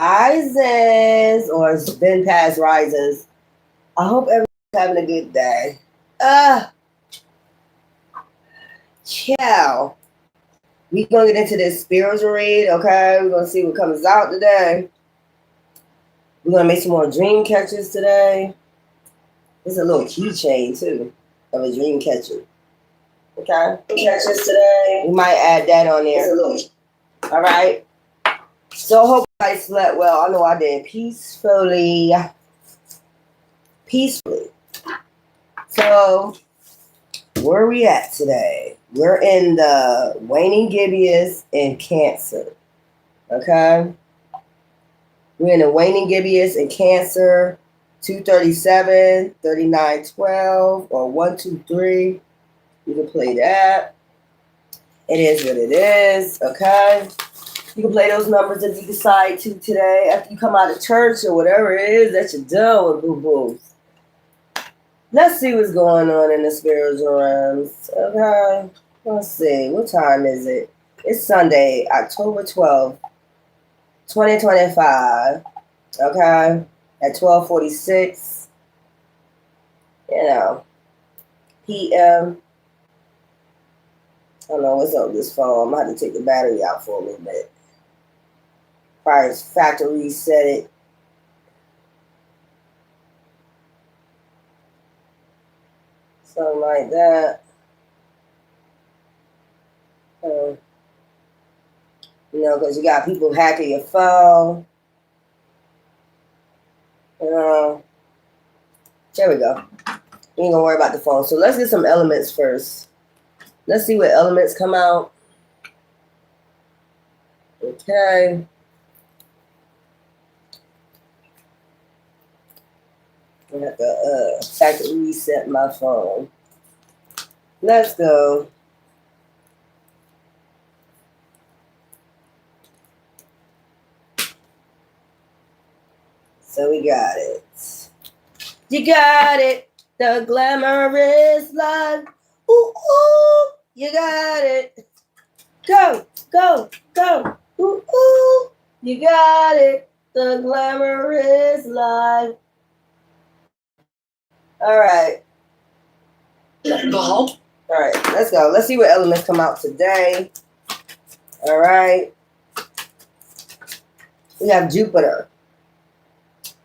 Rises, or it's been past rises. I hope everyone's having a good day. Uh, Ciao. We gonna get into this spiritual read, okay? We're gonna see what comes out today. We're gonna make some more dream catchers today. There's a little keychain too of a dream catcher. Okay? Catchers today. We might add that on there. All right. So hope I slept well. I know I did peacefully. So where are we at today? We're in the waning gibbous in Cancer. Okay? We're in the waning gibbous in Cancer. 237, 39, 12, or 123. You can play that. It is what it is. Okay? You can play those numbers if you decide to today after you come out of church or whatever it is that you're doing with boo-boos. Let's see what's going on in the spiritual realms. Okay. Let's see. What time is it? It's Sunday, October 12th, 2025. Okay. At 12:46. PM. I don't know what's up with this phone. I'm going to have to take the battery out for a little bit. Probably factory reset it. Something like that. Because you got people hacking your phone. There we go. You ain't gonna worry about the phone. So let's get some elements first. Let's see what elements come out. Okay. I have to factory reset my phone. Let's go. So we got it. You got it. The glamorous life. Ooh, ooh. You got it. Go, go, go. Ooh, ooh. You got it. The glamorous life. All right. All right, let's go. Let's see what elements come out today. All right. We have Jupiter.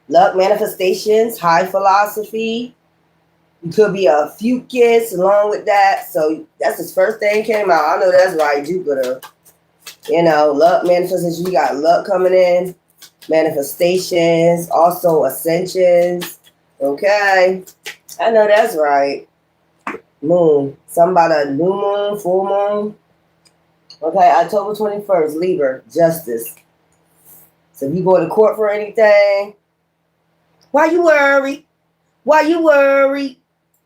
Luck, manifestations, high philosophy. You could be a fucus along with that. So that's his first thing came out. I know that's right, Jupiter. Luck, manifestations. You got luck coming in. Manifestations, also ascensions. Okay. I know that's right. Moon. Something about a new moon, full moon. Okay, October 21st, Libra, justice. So if you go to court for anything, why you worry? Why you worry?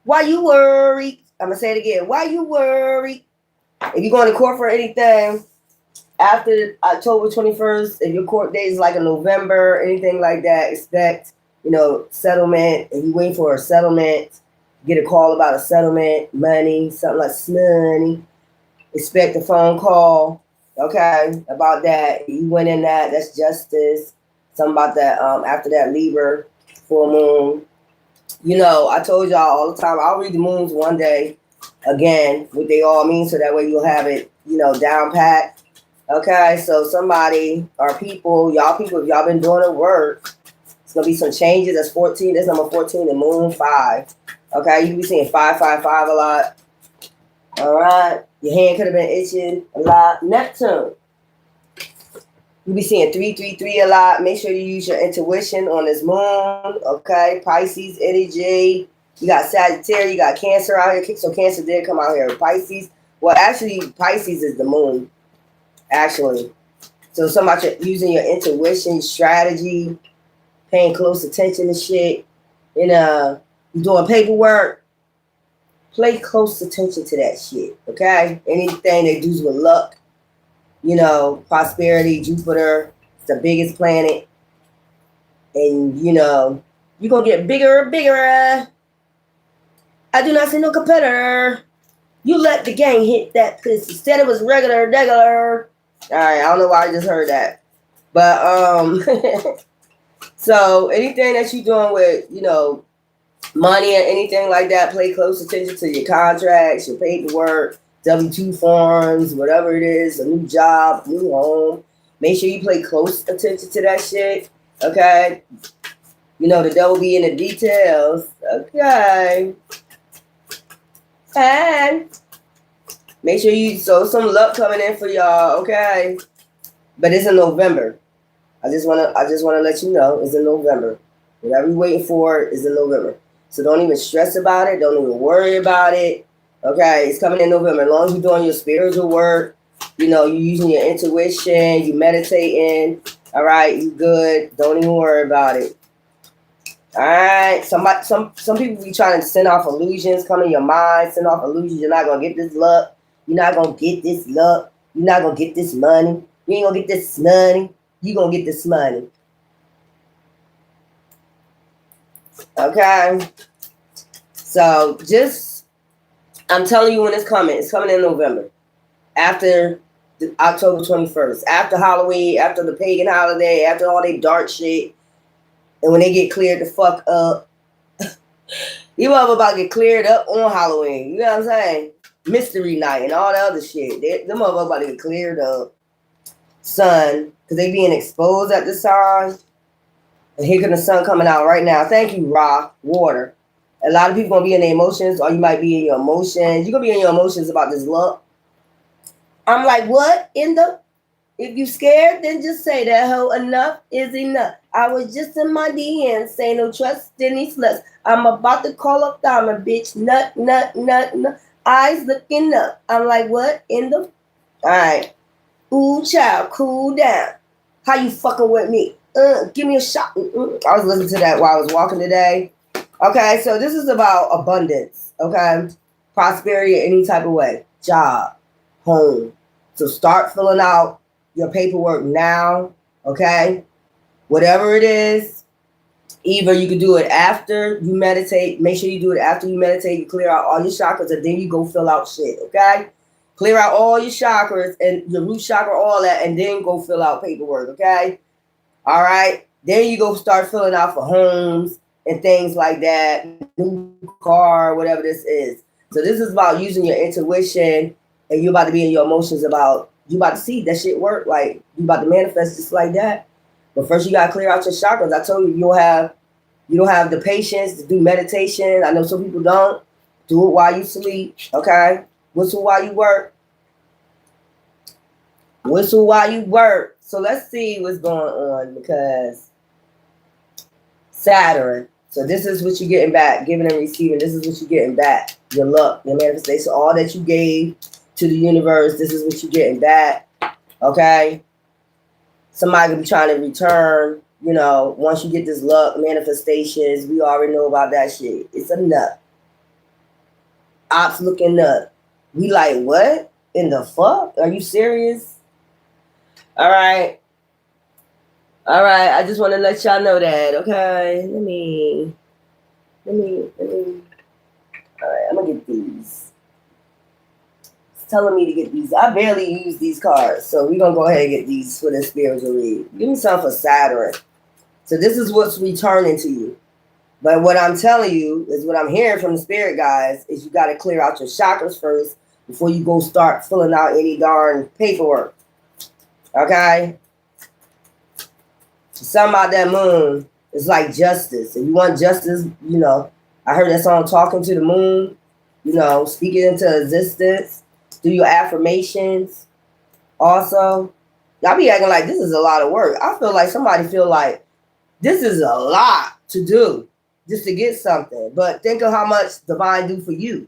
Why you worry? I'm going to say it again. Why you worry? If you're going to court for anything after October 21st, if your court date is like in November, anything like that, expect, settlement. If you wait for a settlement, get a call about a settlement, money, something like money. Expect a phone call, okay, about that. You went in that, that's justice. Something about that, after that, Libra, full moon. I told y'all all the time, I'll read the moons one day, again, what they all mean, so that way you'll have it, down pat. Okay, so somebody or people, if y'all been doing the work, it's going to be some changes. That's 14, that's number 14, the moon 5. Okay, you be seeing 555 a lot. All right. Your hand could have been itching a lot. Neptune. You be seeing 333 a lot. Make sure you use your intuition on this moon. Okay. Pisces energy. You got Sagittarius. You got Cancer out here. So Cancer did come out here. Pisces. Well, actually, Pisces is the moon. Actually. So somebody using your intuition, strategy, paying close attention to shit. You doing paperwork. Pay close attention to that shit, okay? Anything that deals with luck, prosperity, Jupiter, it's the biggest planet. And, you're going to get bigger and bigger. I do not see no competitor. You let the gang hit that pussy. Said it was regular. All right, I don't know why I just heard that. But so anything that you're doing with, money or anything like that, pay close attention to your contracts, your paperwork, W-2 forms, whatever it is, a new job, new home. Make sure you pay close attention to that shit. Okay. The devil be in the details. Okay. And make sure you sow some luck coming in for y'all. Okay. But it's in November. I just wanna let you know it's in November. Whatever you're waiting for is in November. So don't even stress about it. Don't even worry about it. Okay, it's coming in November. As long as you're doing your spiritual work, you're using your intuition, you meditating. All right, you good. Don't even worry about it. All right. Some people be trying to send off illusions, come in your mind, send off illusions. You're not gonna get this luck. You're not gonna get this luck. You're not gonna get this money. You ain't gonna get this money. You gonna get this money. Okay. So I'm telling you when it's coming. It's coming in November. After October 21st. After Halloween, after the pagan holiday, after all they dark shit. And when they get cleared the fuck up. You about to get cleared up on Halloween. You know what I'm saying? Mystery night and all the other shit. Them motherfuckers about to get cleared up. Sun. Because they being exposed at this time. And here comes the sun coming out right now. Thank you, Ra. Water. A lot of people going to be in their emotions, or you might be in your emotions. You're going to be in your emotions about this luck. I'm like, what in the... If you scared, then just say that, ho. Enough is enough. I was just in my DMs saying no trust in these sluts. I'm about to call up Diamond, bitch. Nut, nut, nut, nut. Eyes looking up. I'm like, what in the... All right. Ooh, child, cool down. How you fucking with me? Give me a shot. I was listening to that while I was walking today. Okay, so this is about abundance. Okay, prosperity in any type of way. Job, home. So start filling out your paperwork now. Okay, whatever it is. Either you can do it after you meditate. Make sure you do it after you meditate. You clear out all your chakras, and then you go fill out shit. Okay. Clear out all your chakras and your root chakra, all that, and then go fill out paperwork, okay? All right? Then you go start filling out for homes and things like that, new car, whatever this is. So this is about using your intuition, and you're about to be in your emotions about, you about to see that shit work, like, you about to manifest just like that. But first you got to clear out your chakras. I told you, you don't have the patience to do meditation. I know some people don't. Do it while you sleep, okay? Whistle while you work. Whistle while you work. So let's see what's going on, because Saturn. So this is what you're getting back, giving and receiving. This is what you're getting back. Your luck, your manifestation, all that you gave to the universe. This is what you're getting back. Okay. Somebody could be trying to return. Once you get this luck, manifestations, we already know about that shit. It's a nut. Ops looking nut. We like, what in the fuck? Are you serious? All right. I just want to let y'all know that. Okay. Let me. All right. I'm going to get these. It's telling me to get these. I barely use these cards. So we're going to go ahead and get these for the spiritual read. Give me some for Saturn. So this is what's returning to you. But what I'm telling you is what I'm hearing from the spirit guys is you got to clear out your chakras first before you go start filling out any darn paperwork. Okay? Something about that moon is like justice. If you want justice, I heard that song, Talking to the Moon, speak it into existence, do your affirmations. Also, y'all be acting like this is a lot of work. I feel like somebody feel like this is a lot to do just to get something. But think of how much divine do for you.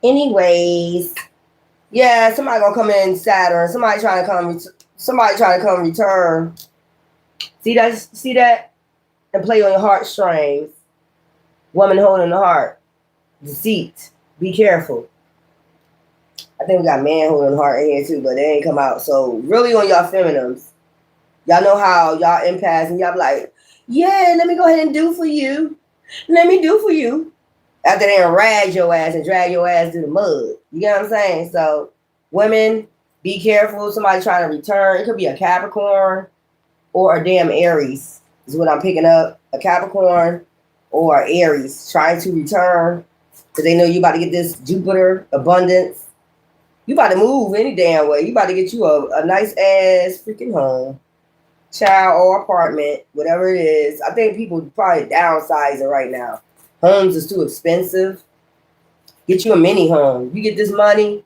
Anyways, yeah, somebody gonna come in Saturn. Somebody trying to come return. See that, and play on your heartstrings. Woman holding the heart, deceit. Be careful. I think we got man holding the heart in here too, but they ain't come out. So really on y'all feminines, y'all know how y'all empaths and y'all be like, yeah, let me go ahead and do for you. Let me do for you. After they rag your ass and drag your ass through the mud. You get what I'm saying? So women, Be careful. Somebody trying to return. It could be a Capricorn or a damn Aries is what I'm picking up. A Capricorn or Aries trying to return because they know you about to get this Jupiter abundance. You about to move any damn way. You about to get you a nice ass freaking home, child, or apartment, whatever it is. I think people probably downsizing right now. Homes is too expensive. Get you a mini home. You get this money.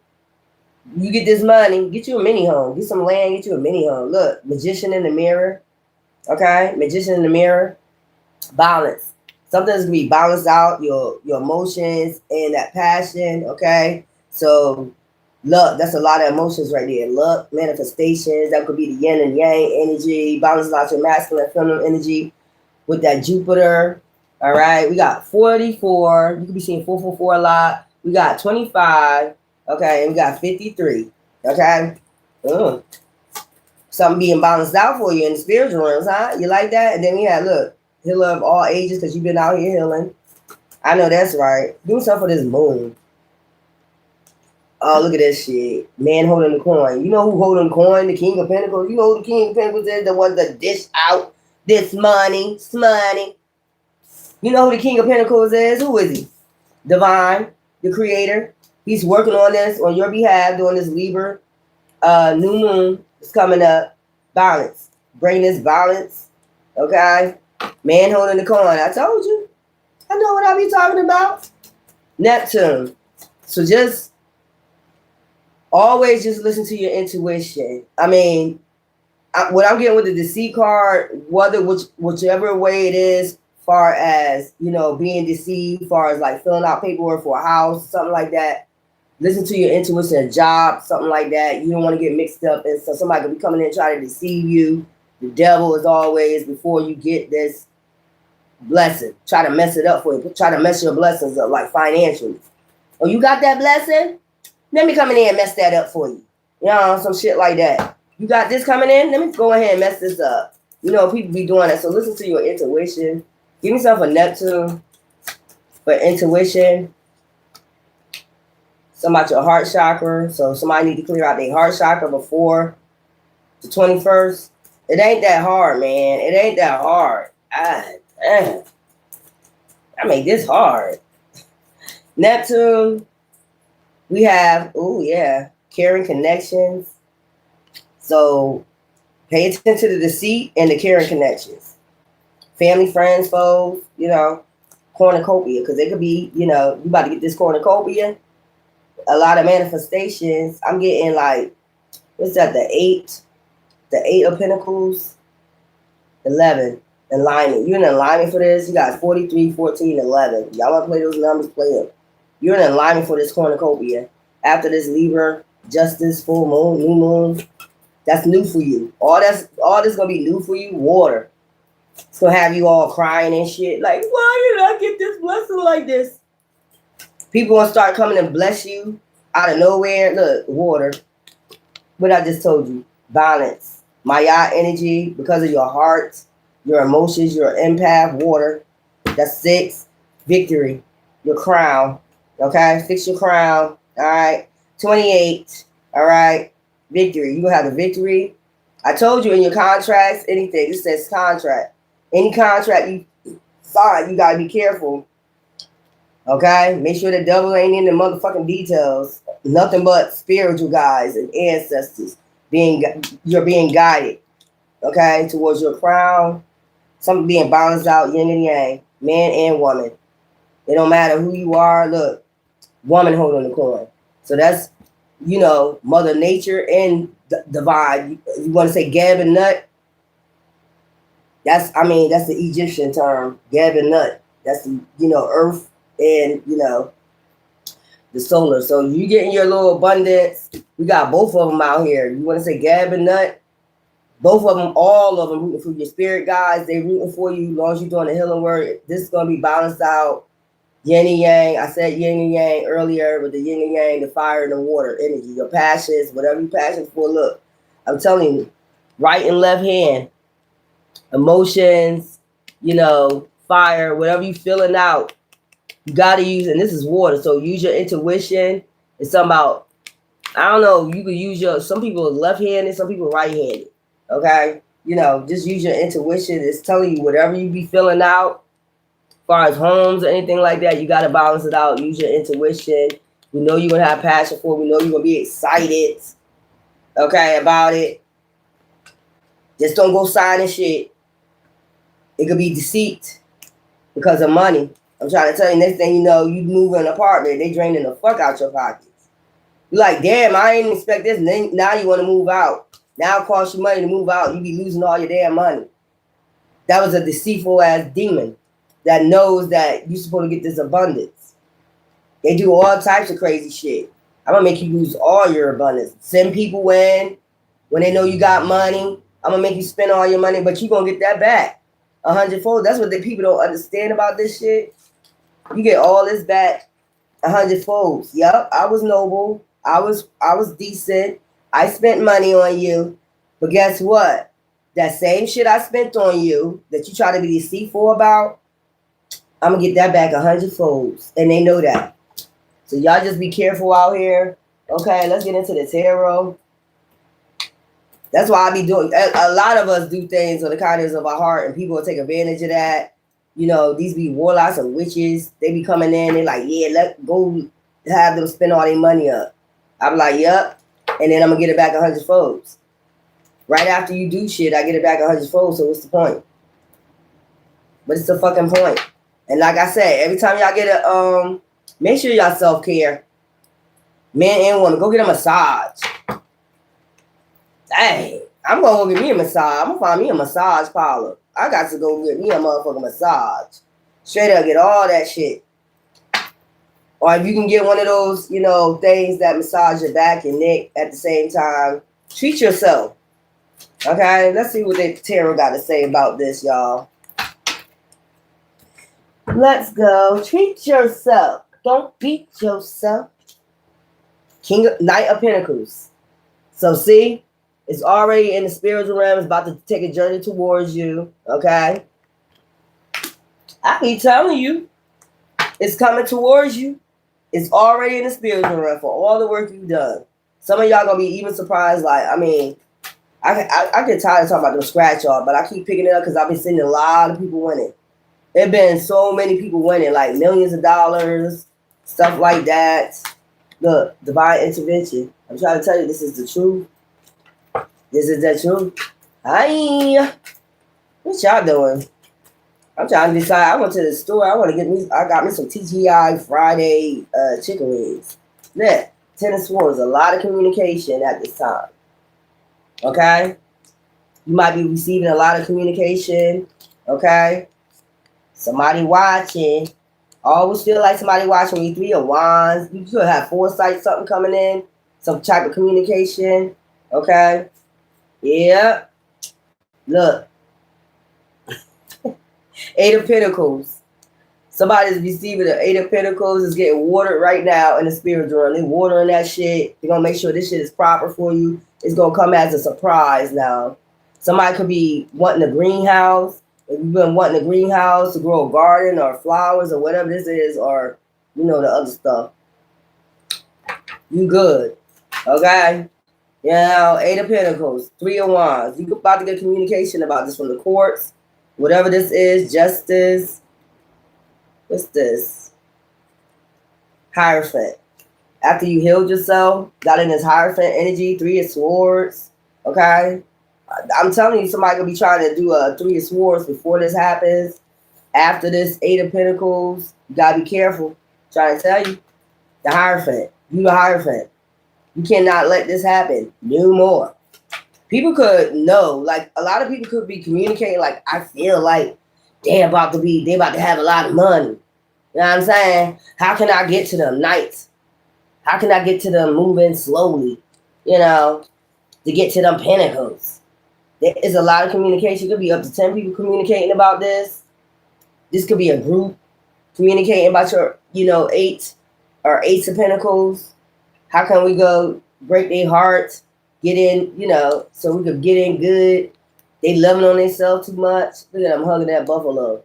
You get this money. Get you a mini home. Get some land. Get you a mini home. Look, magician in the mirror. Okay, magician in the mirror. Balance. Something's gonna be balanced out. Your emotions and that passion. Okay, so luck. That's a lot of emotions right there. Luck, manifestations. That could be the yin and yang energy. Balance out your masculine, feminine energy with that Jupiter. All right, we got 44. You could be seeing 444 a lot. We got 25. Okay, and we got 53. Okay. Something being balanced out for you in the spiritual realms, huh? You like that? And then we had, look, healer of all ages because you've been out here healing. I know that's right. Do something for this moon. Oh, look at this shit. Man holding the coin. You know who holding the coin? The King of Pentacles. You know who the King of Pentacles is? The one that dish out this money. You know who the King of Pentacles is? Who is he? Divine, the creator. He's working on this on your behalf, doing this Libra. New moon is coming up. Balance. Bring this balance. Okay? Man holding the coin. I told you. I know what I be talking about. Neptune. So just always just listen to your intuition. I mean, what I'm getting with the deceit card, whichever way it is, far as, you know, being deceived, far as like filling out paperwork for a house, something like that. Listen to your intuition, a job, something like that. You don't want to get mixed up. And so somebody could be coming in trying to deceive you. The devil is always, before you get this blessing, try to mess it up for you. Try to mess your blessings up, like financially. Oh, you got that blessing? Let me come in here and mess that up for you. You know, some shit like that. You got this coming in? Let me go ahead and mess this up. You know, people be doing that. So listen to your intuition. Give yourself a Neptune for intuition. Something about your heart chakra. So somebody need to clear out their heart chakra before the 21st. It ain't that hard, man. It ain't that hard. I made this hard. Neptune. We have, oh yeah, caring connections. So pay attention to the deceit and the caring connections. Family, friends, foes, you know, cornucopia. Because it could be, you know, you about to get this cornucopia. A lot of manifestations. I'm getting like, what's that? The eight of pentacles, 11, alignment. You're in alignment for this. You got 43, 14, 11. Y'all want to play those numbers? Play them. You're in alignment for this cornucopia. After this Libra, Justice, full moon, new moon, that's new for you. All this gonna be new for you. Water. It's gonna have you all crying and shit. Like, why did I get this blessing like this? People gonna start coming and bless you out of nowhere. Look, water. What I just told you. Balance. Maya energy, because of your heart, your emotions, your empath, water. That's 6. Victory. Your crown. Okay? Fix your crown. All right? 28. All right? Victory. You're going to have the victory. I told you in your contracts, anything. It says contract. Any contract you sign, you got to be careful. Okay? Make sure the devil ain't in the motherfucking details. Nothing but spiritual guides and ancestors. You're being guided. Okay? Towards your crown. Something being balanced out, yin and yang. Man and woman. It don't matter who you are. Look. Woman holding the coin. So that's, you know, Mother Nature and divine. You want to say Gab and Nut? That's the Egyptian term, Gab and Nut. That's the, you know, Earth and, you know, the solar. So you getting your little abundance. We got both of them out here. You want to say Gab and Nut? Both of them, all of them rooting for your spirit guides. They rooting for you as long as you're doing the healing work. This is going to be balanced out. Yin and yang. I said yin and yang earlier with the yin and yang, the fire and the water energy, your passions, whatever you're passionate for. Look, I'm telling you, right and left hand, emotions, you know, fire, whatever you're feeling out, you got to use, and this is water. So use your intuition. It's something about I don't know. You could use some people are left-handed, some people right-handed. Okay? Just use your intuition. It's telling you whatever you be filling out, as far as homes or anything like that, you got to balance it out. Use your intuition. We know you're going to have passion for it. We know you're going to be excited, okay, about it. Just don't go signing shit. It could be deceit because of money. I'm trying to tell you, next thing you know, you move in an apartment, they draining the fuck out your pockets. You're like, damn, I didn't expect this. And then now you want to move out. Now it costs you money to move out. You be losing all your damn money. That was a deceitful ass demon that knows that you're supposed to get this abundance. They do all types of crazy shit. I'm going to make you lose all your abundance. Send people in when they know you got money. I'm going to make you spend all your money, but you're going to get that back 100-fold. That's what the people don't understand about this shit. You get all this back 100-fold. Yep, I was noble. I was decent. I spent money on you. But guess what? That same shit I spent on you that you try to be deceitful about, I'm going to get that back 100-fold. And they know that. So y'all just be careful out here. Okay, let's get into the tarot. That's why I be doing, a lot of us do things on the kindness of our heart, and people will take advantage of that. These be warlocks and witches. They be coming in, they like, yeah, let go have them spend all their money up. I'm like, yep. And then I'm going to get it back 100-fold. Right after you do shit, I get it back 100-fold, so what's the point? But it's the fucking point. And like I said, every time y'all get make sure y'all self-care. Men and women, go get a massage. Dang, I'm going to go get me a massage. I'm going to find me a massage parlor. I got to go get me a motherfucking massage. Straight up, get all that shit. Or if you can get one of those, things that massage your back and neck at the same time, treat yourself. Okay, let's see what the tarot got to say about this, y'all. Let's go. Treat yourself. Don't beat yourself. Knight of Pentacles. So see, it's already in the spiritual realm. It's about to take a journey towards you. Okay. I keep telling you, it's coming towards you. It's already in the spiritual realm for all the work you've done. Some of y'all gonna be even surprised. Like, I get tired of talking about them scratch off, but I keep picking it up because I've been seeing a lot of people winning. There've been so many people winning, like millions of dollars, stuff like that. Look, divine intervention. I'm trying to tell you, this is the truth. This is the truth. Hi. What y'all doing? I'm trying to decide. I went to the store. I got me some TGI Friday chicken wings. Yeah, 10 of Swords. A lot of communication at this time. Okay? You might be receiving a lot of communication. Okay? Somebody watching. Always feel like somebody watching you. 3 of Wands. You could have foresight, something coming in. Some type of communication. Okay? Yeah. Look. 8 of Pentacles. Somebody's receiving the 8 of Pentacles is getting watered right now in the spiritual realm. They're watering that shit. They're going to make sure this shit is proper for you. It's going to come as a surprise now. Somebody could be wanting a greenhouse. If you've been wanting a greenhouse to grow a garden or flowers or whatever this is, or, the other stuff. You good. Okay? Now, 8 of Pentacles. 3 of Wands. You're about to get communication about this from the courts. Whatever this is, justice. What's this? Hierophant. After you healed yourself, got in this Hierophant energy, 3 of Swords. Okay? I'm telling you, somebody gonna be trying to do a 3 of Swords before this happens. After this 8 of Pentacles, you gotta be careful. I'm trying to tell you. The Hierophant. You the Hierophant. You cannot let this happen. No more. People could know, like a lot of people could be communicating, like, I feel like they about to have a lot of money. You know what I'm saying? How can I get to them? Knights. How can I get to them moving slowly? To get to them pentacles. There is a lot of communication. It could be up to 10 people communicating about this. This could be a group communicating about your, 8 or 8 of Pentacles. How can we go break their hearts? Get in, so we could get in good. They loving on themselves too much. Look at them hugging that buffalo.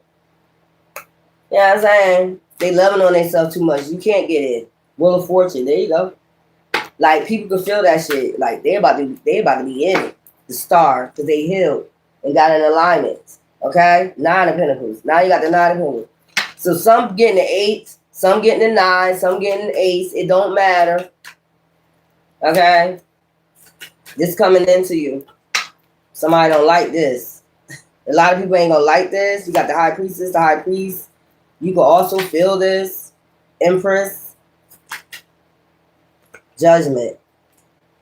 You know what I'm saying? They loving on themselves too much. You can't get in. Wheel of Fortune. There you go. Like people can feel that shit. Like they about to be in it. The star, because they healed and got an alignment. Okay? 9 of Pentacles. Now you got the 9 of Pentacles. So some getting the 8, some getting the 9, some getting the ace. It don't matter. Okay? This coming into you. Somebody don't like this. A lot of people ain't gonna like this. You got the High Priestess, the High Priest. You can also feel this. Empress. Judgment.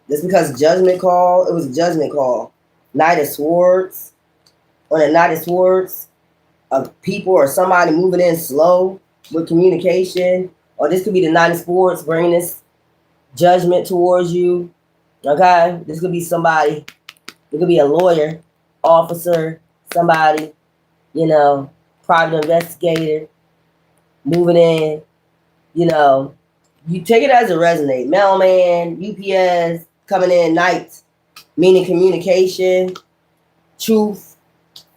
Just because judgment call, it was a judgment call. Knight of Swords. On a Knight of Swords, of people or somebody moving in slow with communication. Or this could be the Knight of Swords bringing this judgment towards you. Okay? This could be somebody. It could be a lawyer, officer, somebody, you know, private investigator, moving in, you know. You take it as a resonate. Mailman, UPS, coming in night, meaning communication, truth,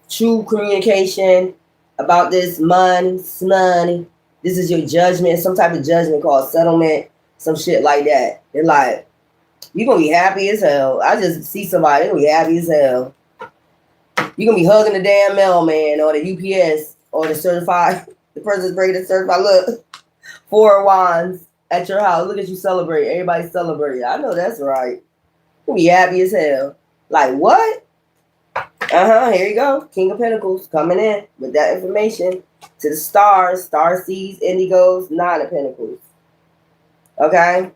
true communication about this money. This is your judgment, some type of judgment called settlement, some shit like that. They're like, you're going to be happy as hell. I just see somebody, they're going to be happy as hell. You're going to be hugging the damn mailman or the UPS or the certified, the person's bringing the certified, look, 4 of Wands at your house. Look at you celebrate. Everybody celebrate. I know that's right. You'll be happy as hell. Like, what? Here you go. King of Pentacles coming in with that information to the stars. Star seeds, indigos, 9 of Pentacles. Okay?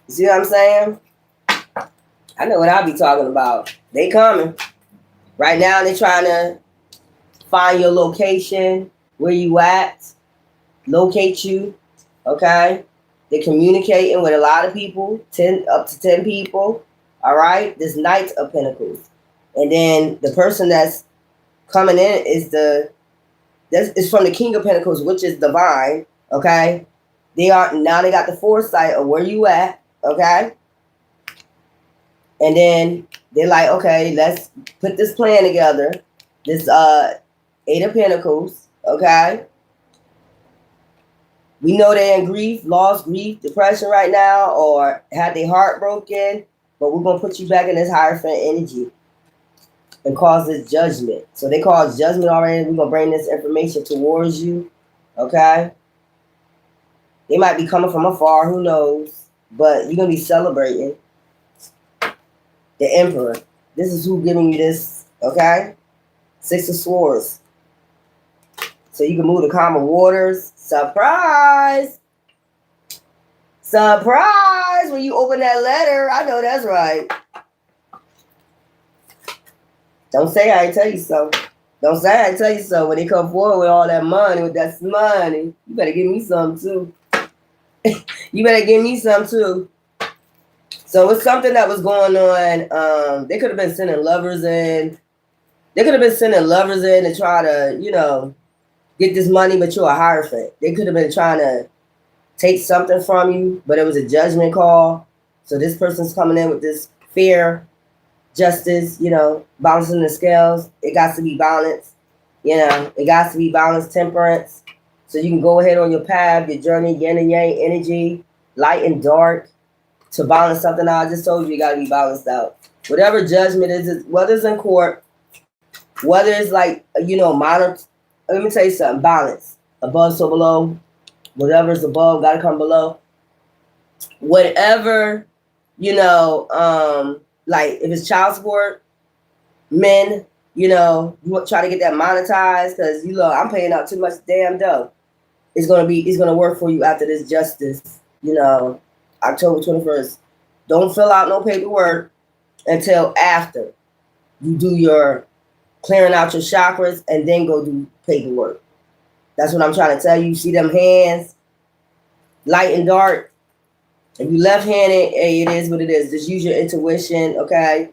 You see what I'm saying? I know what I'll be talking about. They coming. Right now, they're trying to find your location, where you at, locate you. Okay? They're communicating with a lot of people, up to 10 people. All right? This Knight of Pentacles. And then the person that's coming in is from the King of Pentacles, which is divine. Okay? They got the foresight of where you at. Okay? And then they're like, okay, let's put this plan together. This 8 of Pentacles. Okay? We know they're in grief, loss, grief, depression right now, or had their heart broken. But we're going to put you back in this Hierophant energy and cause this judgment. So they caused judgment already. We're going to bring this information towards you. Okay? They might be coming from afar. Who knows? But you're going to be celebrating. The Emperor. This is who giving you this. Okay? 6 of Swords. So you can move to calmer waters. Surprise! Surprise! When you open that letter, I know that's right. Don't say I ain't tell you so. Don't say I ain't tell you so. When they come forward with all that money, with that money, you better give me some too. You better give me some too. So it's something that was going on. They could have been sending lovers in. They could have been sending lovers in to try to, you know, get this money, but you're a Hierophant. They could have been trying to take something from you, but it was a judgment call. So this person's coming in with this fear, justice, you know, balancing the scales. It got to be balanced. You know, it got to be balanced, temperance. So you can go ahead on your path, your journey, yin and yang energy, light and dark. To balance something out, I just told you, got to be balanced out. Whatever judgment is, whether it's in court, whether it's like, you know, minor, let me tell you something, balance. Above, so below. Whatever's above, got to come below. Whatever, you know, like if it's child support, men, you know, you try to get that monetized because, you know, I'm paying out too much damn dough. It's going to work for you after this justice, you know, October 21st. Don't fill out no paperwork until after you do your clearing out your chakras and then go do paperwork. That's what I'm trying to tell you. You see them hands, light and dark. If you left-handed, hey, it is what it is. Just use your intuition, okay?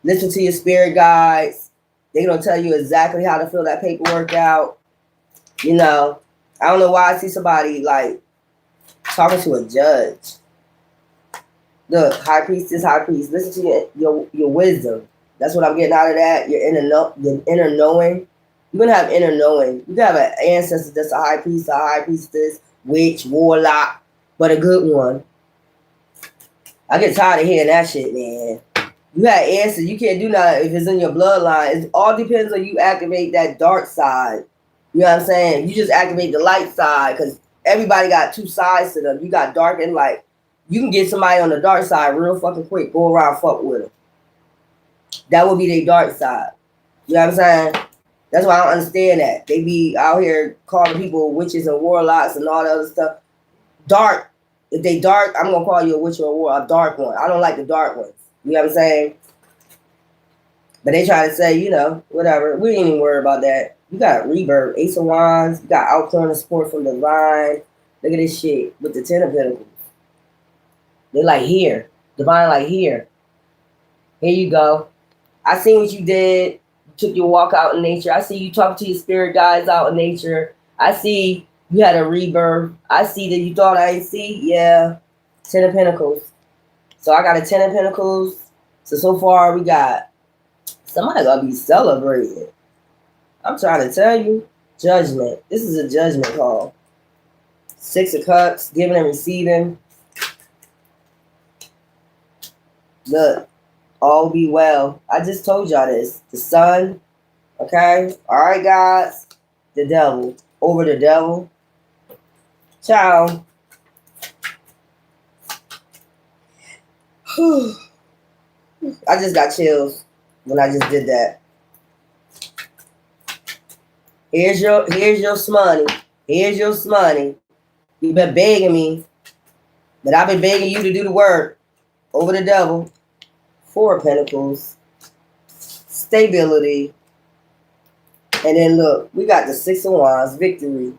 Listen to your spirit guides. They're going to tell you exactly how to fill that paperwork out. You know, I don't know why I see somebody, like, talking to a judge. Look, High Priestess, High Priest. Listen to your wisdom. That's what I'm getting out of that. Your inner knowing. You're going to have inner knowing. You can have an ancestor that's a High Priest, a High Priestess, witch, warlock, but a good one. I get tired of hearing that shit, man. You had answers. You can't do nothing if it's in your bloodline. It all depends on you activate that dark side. You know what I'm saying? You just activate the light side because everybody got two sides to them. You got dark and light. You can get somebody on the dark side real fucking quick. Go around fuck with them. That would be their dark side. You know what I'm saying? That's why I don't understand that. They be out here calling people witches and warlocks and all that other stuff. Dark. If they dark, I'm gonna call you a witch or a war, a dark one. I don't like the dark ones. You know what I'm saying? But they try to say, you know, whatever. We ain't even worry about that. You got rebirth, Ace of Wands. You got outpouring of support from the divine. Look at this shit with the Ten of Pentacles. They like here. Divine like here. Here you go. I seen what you did. You took your walk out in nature. I see you talk to your spirit guides out in nature. I see you had a rebirth. I see that you thought I didn't see. Yeah. Ten of Pentacles. So I got a Ten of Pentacles. So far we got somebody gonna be celebrating. I'm trying to tell you. Judgment. This is a judgment call. Six of Cups, giving and receiving. Look, all be well. I just told y'all this. The sun. Okay? Alright, guys. The devil. Over the devil. Ciao. I just got chills when I just did that. Here's your smoney. Here's your smoney. You've been begging me, but I've been begging you to do the work. Over the devil. Four of Pentacles. Stability. And then look, we got the Six of Wands. Victory.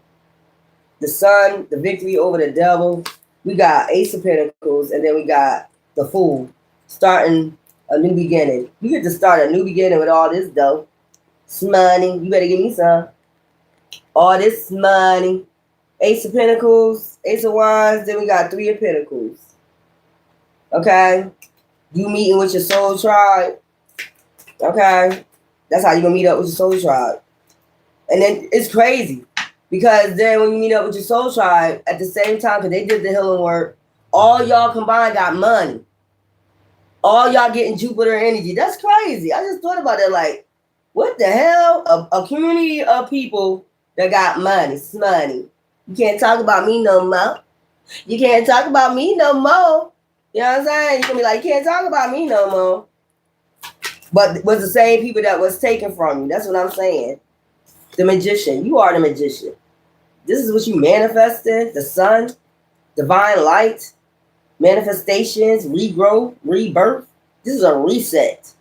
The sun, the victory over the devil. We got Ace of Pentacles, and then we got the Fool. Starting a new beginning. You get to start a new beginning with all this dough. Money. You better give me some. All this money. Ace of Pentacles, Ace of Wands, then we got Three of Pentacles. Okay? You meeting with your soul tribe. Okay? That's how you're going to meet up with your soul tribe. And then it's crazy. Because then when you meet up with your soul tribe, at the same time, because they did the healing work, all y'all combined got money. All y'all getting Jupiter energy. That's crazy. I just thought about it like, what the hell? A community of people that got money. You can't talk about me no more. You can't talk about me no more. You know what I'm saying? You're going to be like, you can't talk about me no more. But it was the same people that was taken from you. That's what I'm saying. The magician. You are the magician. This is what you manifested. The sun, divine light, manifestations, regrowth, rebirth. This is a reset.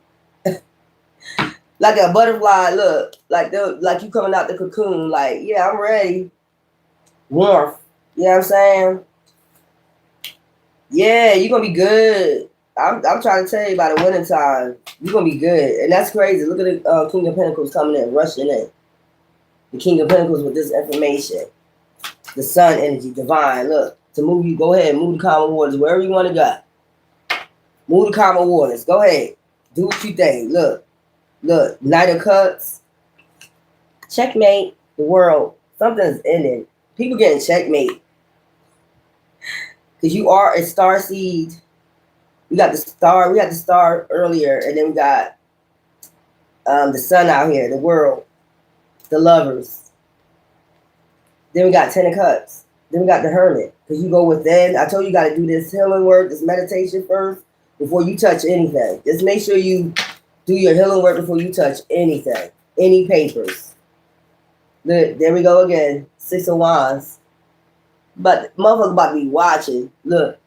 Like a butterfly, look, like you coming out the cocoon, like, yeah, I'm ready. Warmth. You know what I'm saying? Yeah, you're gonna be good. I'm trying to tell you about the winter time. You're gonna be good. And that's crazy. Look at the King of Pentacles coming in, rushing in. The King of Pentacles with this information. The sun energy, divine. Look, to move you, go ahead, move the common waters wherever you want to go. Move the common waters. Go ahead. Do what you think. Look, Knight of Cups. Checkmate. The world. Something's ending. People getting checkmate. Because you are a star seed. We got the star earlier, and then we got the sun out here, the world, the lovers. Then we got Ten of Cups. Then we got the Hermit. Because you go within. I told you got to do this healing work, this meditation first, before you touch anything. Just make sure you do your healing work before you touch anything. Any papers. Look, there we go again. Six of Wands. But motherfuckers about to be watching. Look.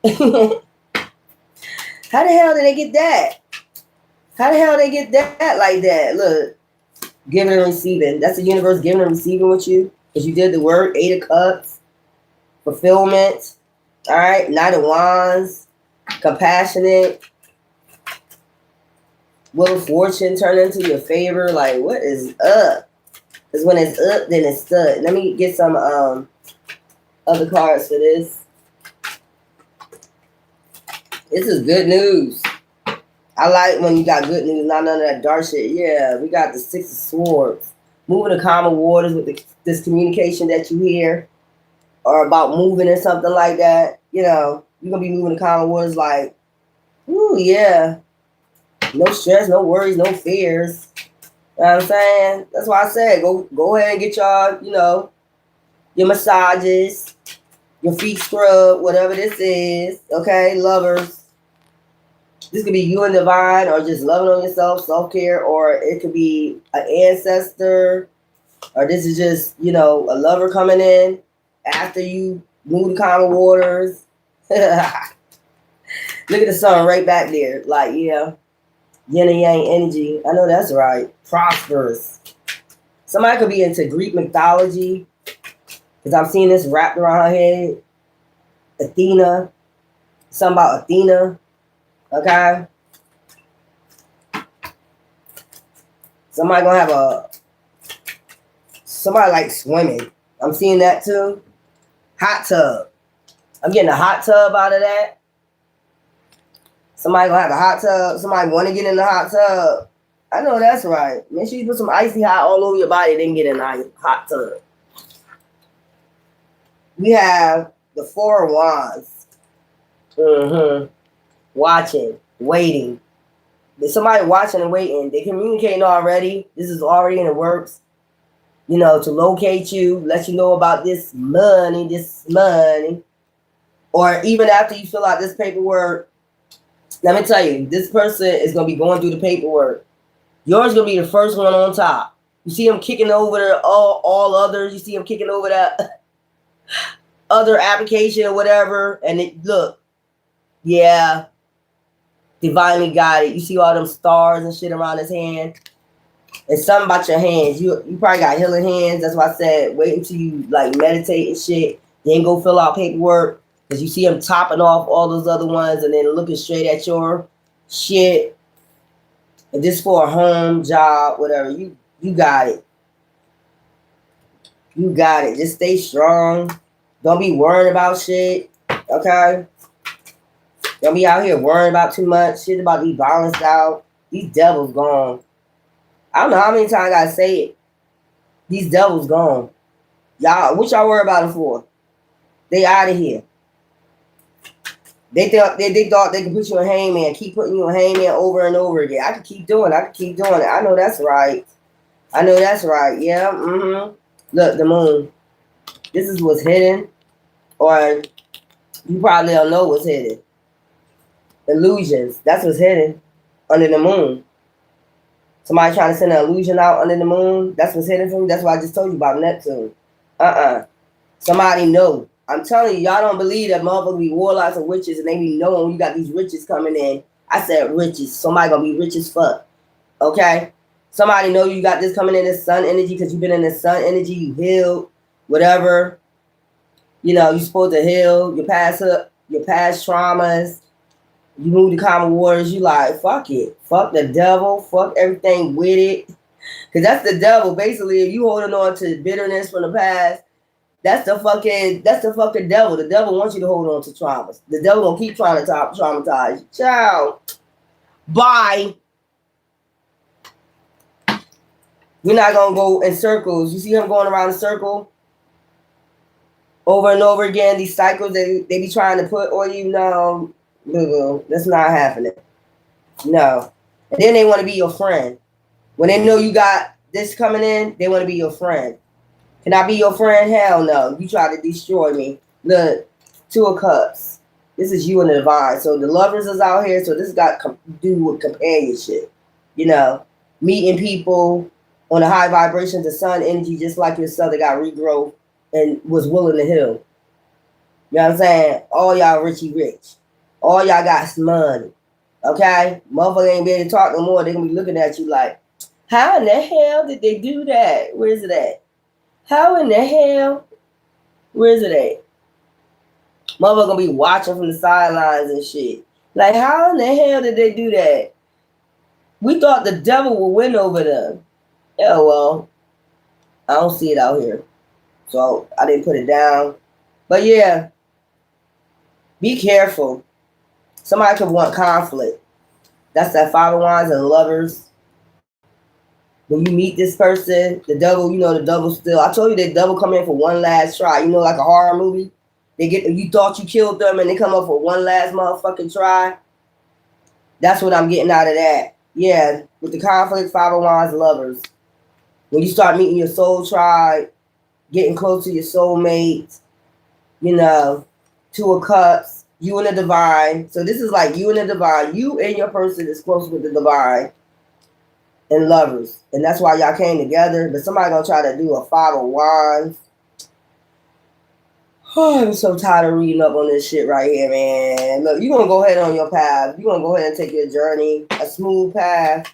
How the hell did they get that? How the hell did they get that like that? Look. Giving and receiving. That's the universe giving and receiving with you. Because you did the work. Eight of Cups. Fulfillment. Alright. Knight of Wands. Compassionate. Will of Fortune turn into your favor. Like, what is up? Because when it's up, then it's stuck. Let me get some other cards for this. This is good news. I like when you got good news, not none of that dark shit. Yeah, we got the Six of Swords. Moving the common waters with this communication that you hear. Or about moving or something like that. You know, You're gonna be moving the common waters like, ooh, yeah. No stress, no worries, no fears. You know what I'm saying? That's why I said go ahead and get y'all, your massages, your feet scrub, whatever this is. Okay, lovers. This could be you and divine, or just loving on yourself, self-care, or it could be an ancestor, or this is just, a lover coming in after you move the common waters. Look at the sun right back there. Like, yeah, yin and yang energy. I know that's right. Prosperous. Somebody could be into Greek mythology, because I'm seeing this wrapped around her head. Athena. Something about Athena. Okay? Somebody gonna have somebody like swimming. I'm seeing that too. Hot tub. I'm getting a hot tub out of that. Somebody gonna have a hot tub. Somebody want to get in the hot tub. I know that's right. Make sure you put some icy hot all over your body, then get in the hot tub. We have the Four of Wands. Watching, waiting. There's somebody watching and waiting. They communicating already. This is already in the works. To locate you, let you know about this money. Or even after you fill out this paperwork, let me tell you, this person is going to be going through the paperwork. Yours going to be the first one on top. You see him kicking over all others. You see him kicking over that other application or whatever. And look, yeah, divinely guided. You see all them stars and shit around his hand. It's something about your hands. You probably got healing hands. That's why I said wait until you like meditate and shit. Then go fill out paperwork. Because you see him topping off all those other ones and then looking straight at your shit. If this for a home, job, whatever, you got it. You got it. Just stay strong. Don't be worrying about shit. Okay? Don't be out here worrying about too much. Shit about to be balanced out. These devils gone. I don't know how many times I gotta say it. These devils gone. Y'all, what y'all worry about them for? They out of here. They thought they could put you in hangman, keep putting you in hangman over and over again. I could keep doing it. I know that's right. Yeah. Look, the moon. This is what's hidden, or you probably don't know what's hidden. Illusions. That's what's hidden under the moon. Somebody trying to send an illusion out under the moon. That's what's hidden from you. That's what I just told you about Neptune. Somebody know. I'm telling you, y'all don't believe that motherfuckers be warlocks and witches and they be knowing you got these riches coming in. I said riches. Somebody gonna be rich as fuck. Okay? Somebody know you got this coming in, this sun energy, because you've been in the sun energy, you healed, whatever. You're supposed to heal your past traumas. You move the common waters, you like, fuck it. Fuck the devil. Fuck everything with it. Because that's the devil. Basically, if you holding on to bitterness from the past, that's the fucking devil. The devil wants you to hold on to traumas. The devil gonna keep trying to traumatize you. Ciao. Bye. We're not gonna go in circles. You see him going around in a circle over and over again. These cycles they be trying to put on you. No, that's not happening. No. And then they want to be your friend. When they know you got this coming in, they want to be your friend. Can I be your friend? Hell no. You try to destroy me. Look, Two of Cups. This is you and the divine. So the lovers is out here. So this got to do with companionship. Meeting people on the high vibrations of sun energy, just like yourself that got regrowth and was willing to heal. You know what I'm saying? All y'all rich. All y'all got some money. Okay? Motherfucker ain't be able to talk no more. They're going to be looking at you like, how in the hell did they do that? Where's it at? How in the hell? Where's it at? Motherfucker gonna be watching from the sidelines and shit. Like, how in the hell did they do that? We thought the devil would win over them. Yeah, well, I don't see it out here. So I didn't put it down. But yeah, be careful. Somebody could want conflict. That's that Five of Wands and Lovers. When you meet this person, the devil, the devil still. I told you the devil come in for one last try. Like a horror movie. You thought you killed them and they come up for one last motherfucking try. That's what I'm getting out of that. Yeah, with the conflict, Five of Wands, Lovers. When you start meeting your soul tribe, getting close to your soulmates, you know, Two of Cups, you and the divine. So this is like you and the divine. You and your person is close with the divine and Lovers. And that's why y'all came together. But somebody gonna try to do a Five of Wands. Oh, I'm so tired of reading up on this shit right here, man. Look, you're gonna go ahead on your path. You're gonna go ahead and take your journey, a smooth path.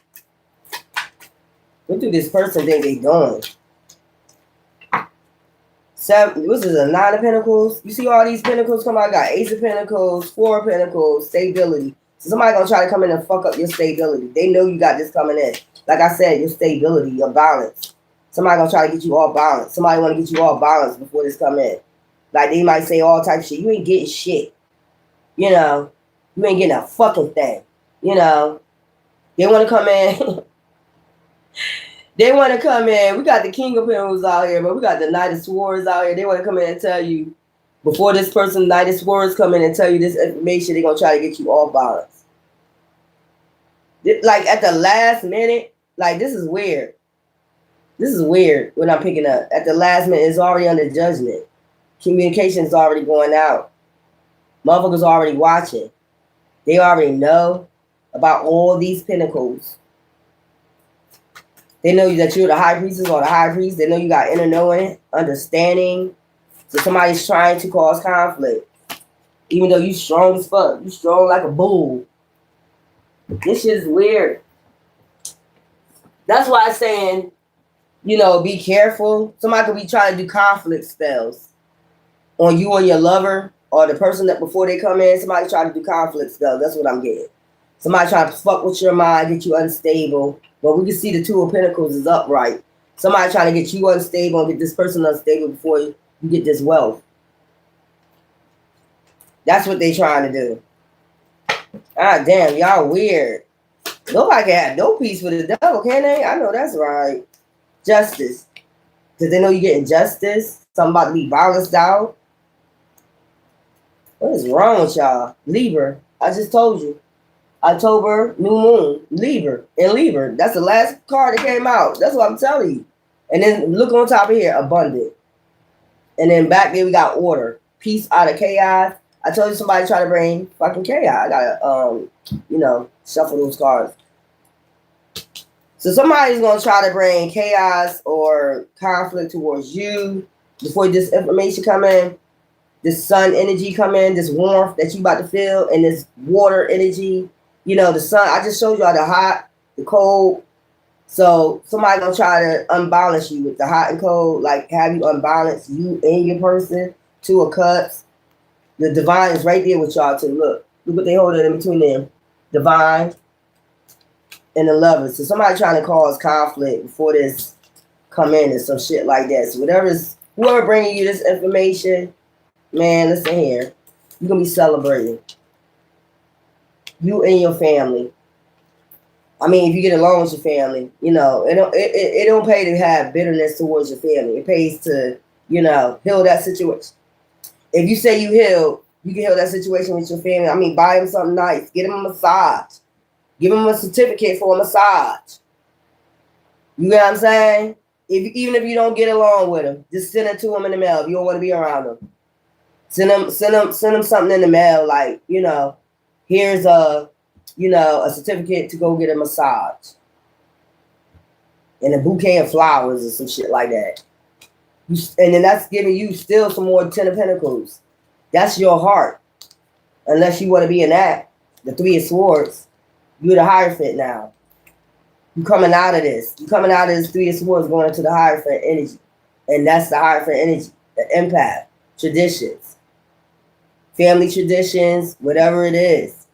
What do this person think they doing? This is a Nine of Pentacles. You see all these pentacles come out? I got Ace of Pentacles, Four of Pentacles, stability. So somebody gonna try to come in and fuck up your stability. They know you got this coming in. Like I said, your stability, your balance. Somebody gonna try to get you all balanced. Somebody wanna get you all balanced before this come in. Like they might say all type of shit. You ain't getting shit. You know, you ain't getting a fucking thing. You know, they want to come in. They want to come in. We got the King of Pentacles out here, but we got the Knight of Swords out here. They want to come in and tell you, before this person, Knight of Swords, come in and tell you this information, they're going to try to get you all balanced. Like at the last minute, like this is weird. This is weird what I'm picking up. At the last minute, it's already under judgment. Communication is already going out. Motherfuckers already watching. They already know about all these pentacles. They know that you're the high priestess or the high priest. They know you got inner knowing, understanding. So somebody's trying to cause conflict. Even though you strong as fuck. You strong like a bull. This shit is weird. That's why I'm saying, you know, be careful. Somebody could be trying to do conflict spells on you and your lover, or the person that before they come in, somebody trying to do conflict spells. That's what I'm getting. Somebody trying to fuck with your mind, get you unstable. But we can see the Two of Pentacles is upright. Somebody trying to get you unstable and get this person unstable before you get this wealth. That's what they trying to do. Ah, damn, y'all weird. Nobody can have no peace with the devil, can they? I know that's right. Justice. Because they know you're getting justice. Something about to be balanced out. What is wrong with y'all? Libra. I just told you. October, new moon, Libra, and Libra. That's the last card that came out. That's what I'm telling you. And then look on top of here, abundant. And then back there we got order. Peace out of chaos. I told you somebody try to bring fucking chaos. I gotta, you know, shuffle those cards. So somebody's gonna try to bring chaos or conflict towards you before this information come in. This sun energy come in, this warmth that you about to feel, and this water energy. You know, the sun, I just showed y'all the hot, the cold. So somebody gonna try to unbalance you with the hot and cold, like have you unbalanced, you and your person. Two of Cups. The divine is right there with y'all too. Look what they holding in between them. Divine and the Lovers. So somebody trying to cause conflict before this come in and some shit like that. So whoever bringing you this information, man, listen here. You're going to be celebrating. You and your family. I mean, if you get along with your family, you know, it don't pay to have bitterness towards your family. It pays to, you know, heal that situation. If you say you heal, you can heal that situation with your family. I mean, buy them something nice. Get them a massage. Give them a certificate for a massage. You get what I'm saying? Even if you don't get along with them, just send it to them in the mail if you don't want to be around them. Send them something in the mail, like, you know, here's a certificate to go get a massage. And a bouquet of flowers or some shit like that. And then that's giving you still some more Ten of Pentacles. That's your heart. Unless you want to be in that. The Three of Swords. You're the Hierophant now. You're coming out of this. You're coming out of this Three of Swords going into the Hierophant energy. And that's the Hierophant energy. The empath. Traditions. Family traditions. Whatever it is.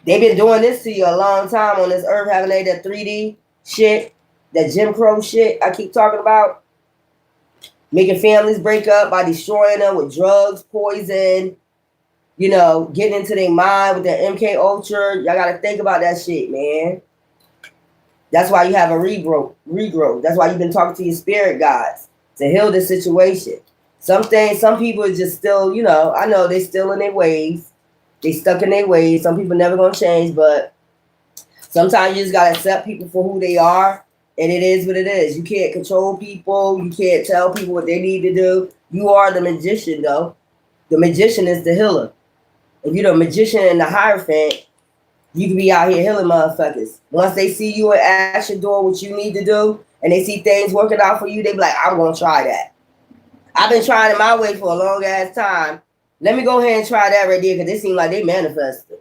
They've been doing this to you a long time on this earth, haven't they? That 3D shit. That Jim Crow shit I keep talking about. Making families break up by destroying them with drugs, poison, you know, getting into their mind with that MK Ultra. Y'all got to think about that shit, man. That's why you have a regrowth. That's why you've been talking to your spirit guides to heal this situation. Some things, some people are just still, you know, I know they still in their ways. They stuck in their ways. Some people never gonna change, but sometimes you just gotta accept people for who they are, and it is what it is. You can't control people. You can't tell people what they need to do. You are the magician, though. The magician is the healer. If you're the magician and the hierophant, you can be out here healing motherfuckers. Once they see you and ask your door what you need to do, and they see things working out for you, they be like, I'm gonna try that. I've been trying it my way for a long ass time. Let me go ahead and try that right there because it seemed like they manifested.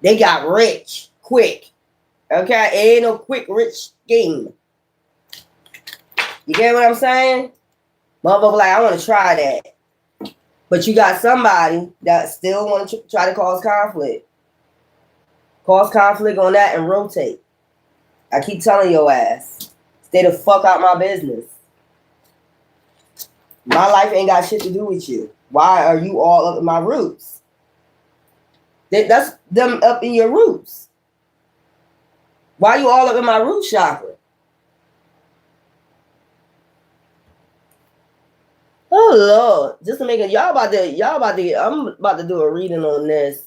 They got rich quick. Okay? It ain't no quick rich scheme. You get what I'm saying? Motherfucker like, I want to try that. But you got somebody that still want to try to cause conflict. Cause conflict on that and rotate. I keep telling your ass. Stay the fuck out my business. My life ain't got shit to do with you. Why are you all up in my roots? That's them up in your roots. Why are you all up in my root chakra? Oh Lord. Just to make it, I'm about to do a reading on this.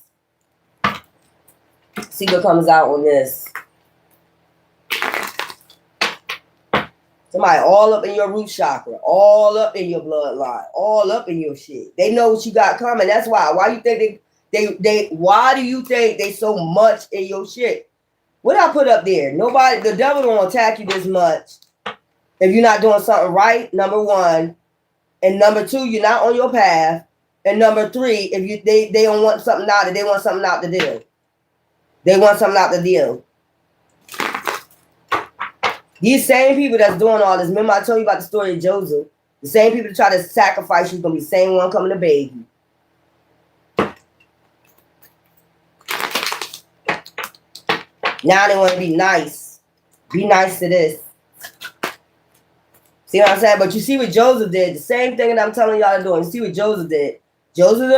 See what comes out on this. Somebody all up in your root chakra, all up in your bloodline, all up in your shit. They know what you got coming. That's why. Why you think they why do you think they so much in your shit? What I put up there? Nobody, the devil don't attack you this much if you're not doing something right, number one. And number two, you're not on your path. And number three, if they don't want something out of, they want something out to deal. They want something out to deal. These same people that's doing all this, remember I told you about the story of Joseph? The same people that try to sacrifice you is going to be the same one coming to bathe you. Now they want to be nice. Be nice to this. See what I'm saying? But you see what Joseph did. The same thing that I'm telling y'all to do. You see what Joseph did. Joseph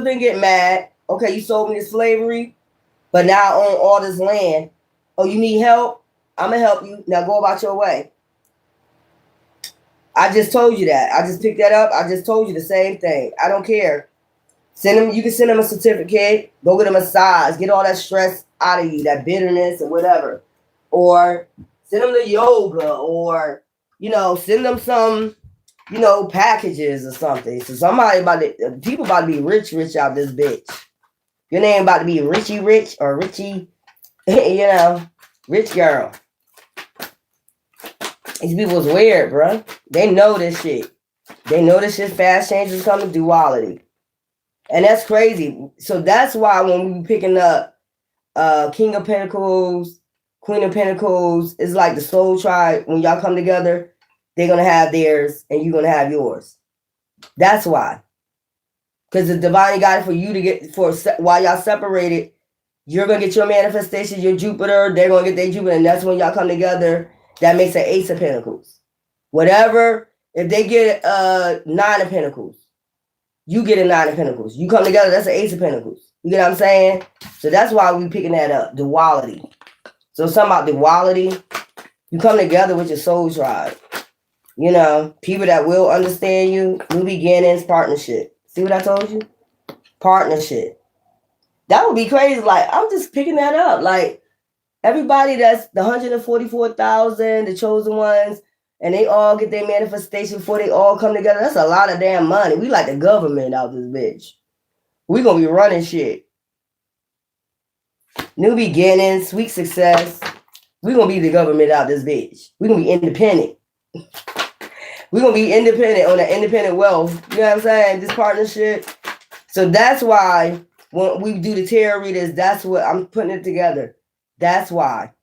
didn't get mad. Okay, you sold me to slavery, but now I own all this land. Oh, you need help? I'm going to help you. Now go about your way. I just told you that. I just picked that up. I just told you the same thing. I don't care. Send them. You can send them a certificate. Go get a massage. Get all that stress out of you, that bitterness or whatever. Or send them to yoga or, you know, send them some, you know, packages or something. So people about to be rich out this bitch. Your name about to be Richie Rich or Richie, you know, rich girl. These people's weird, bro. They know this shit. They know this shit fast changes coming, duality. And that's crazy. So that's why when we picking up King of Pentacles, Queen of Pentacles, it's like the soul tribe. When y'all come together, they're going to have theirs and you're going to have yours. That's why. Because the divine guide for you to get, while y'all separated, you're going to get your manifestation, your Jupiter, they're going to get their Jupiter, and that's when y'all come together. That makes an Ace of Pentacles. Whatever, if they get a Nine of Pentacles, you get a Nine of Pentacles. You come together, that's an Ace of Pentacles. You get what I'm saying? So that's why we picking that up, duality. So something about duality, you come together with your soul tribe. You know, people that will understand you, new beginnings, partnership. See what I told you? Partnership. That would be crazy. Like, I'm just picking that up. Like, everybody that's the 144,000, the chosen ones, and they all get their manifestation before they all come together. That's a lot of damn money. We like the government out this bitch. We gonna be running shit. New beginnings, sweet success. We gonna be the government out this bitch. We gonna be independent. We gonna be independent on the independent wealth. You know what I'm saying? This partnership. So that's why when we do the tarot readers, that's what I'm putting it together. That's why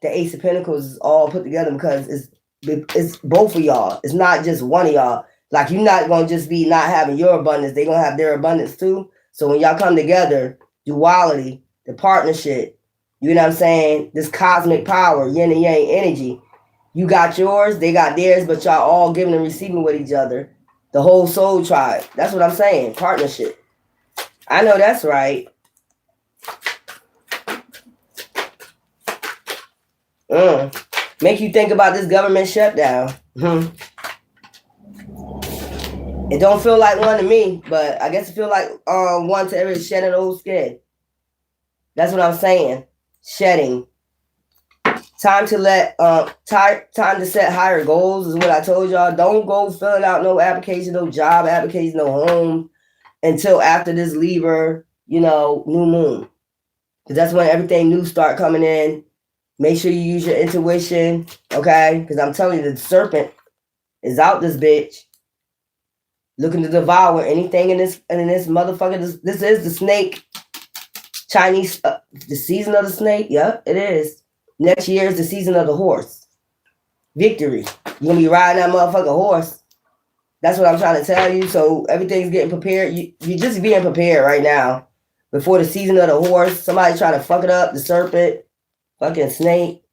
the Ace of Pentacles is all put together, because it's both of y'all. It's not just one of y'all. Like, you're not going to just be not having your abundance. They're going to have their abundance too. So when y'all come together, duality, the partnership, you know what I'm saying? This cosmic power, yin and yang energy. You got yours, they got theirs, but y'all all giving and receiving with each other. The whole soul tribe. That's what I'm saying. Partnership. I know that's right. Make you think about this government shutdown. It don't feel like one to me, but I guess it feel like one to every shedding old skin. That's what I'm saying. Shedding. Time to time to set higher goals is what I told y'all. Don't go filling out no application, no job application, no home until after this Libra, new moon. Because that's when everything new start coming in. Make sure you use your intuition, okay? Because I'm telling you, the serpent is out this bitch, looking to devour anything in this motherfucker. This is the snake, Chinese, the season of the snake. Yep, it is. Next year is the season of the horse. Victory. You're gonna be riding that motherfucking horse. That's what I'm trying to tell you. So everything's getting prepared. You're just being prepared right now. Before the season of the horse, somebody trying to fuck it up, the serpent, fucking snake,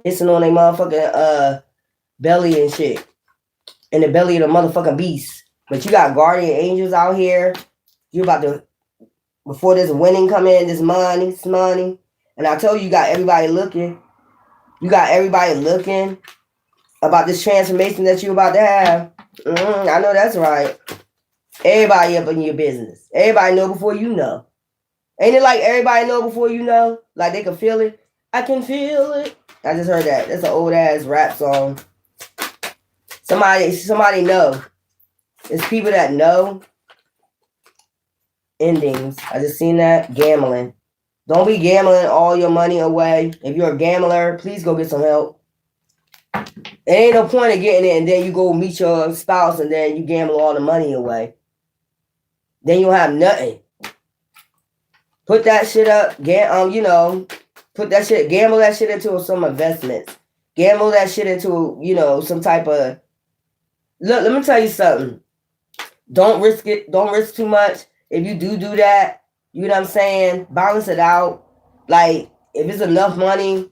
hissing on their motherfucking belly and shit. In the belly of the motherfucking beast. But you got guardian angels out here. You about to, before this winning come in, this money. And I told you, you got everybody looking. You got everybody looking about this transformation that you about to have. I know that's right. Everybody up in your business. Everybody know before you know. Ain't it like everybody know before you know? Like they can feel it. I can feel it. I just heard that. That's an old ass rap song. Somebody know. It's people that know endings. I just seen that. Gambling. Don't be gambling all your money away. If you're a gambler, please go get some help. There ain't no point of getting it and then you go meet your spouse and then you gamble all the money away. Then you'll have nothing. Put that shit up. Put that shit. Gamble that shit into some investments. Gamble that shit into some type of. Look, let me tell you something. Don't risk it. Don't risk too much. If you do that, you know what I'm saying? Balance it out. Like, if it's enough money,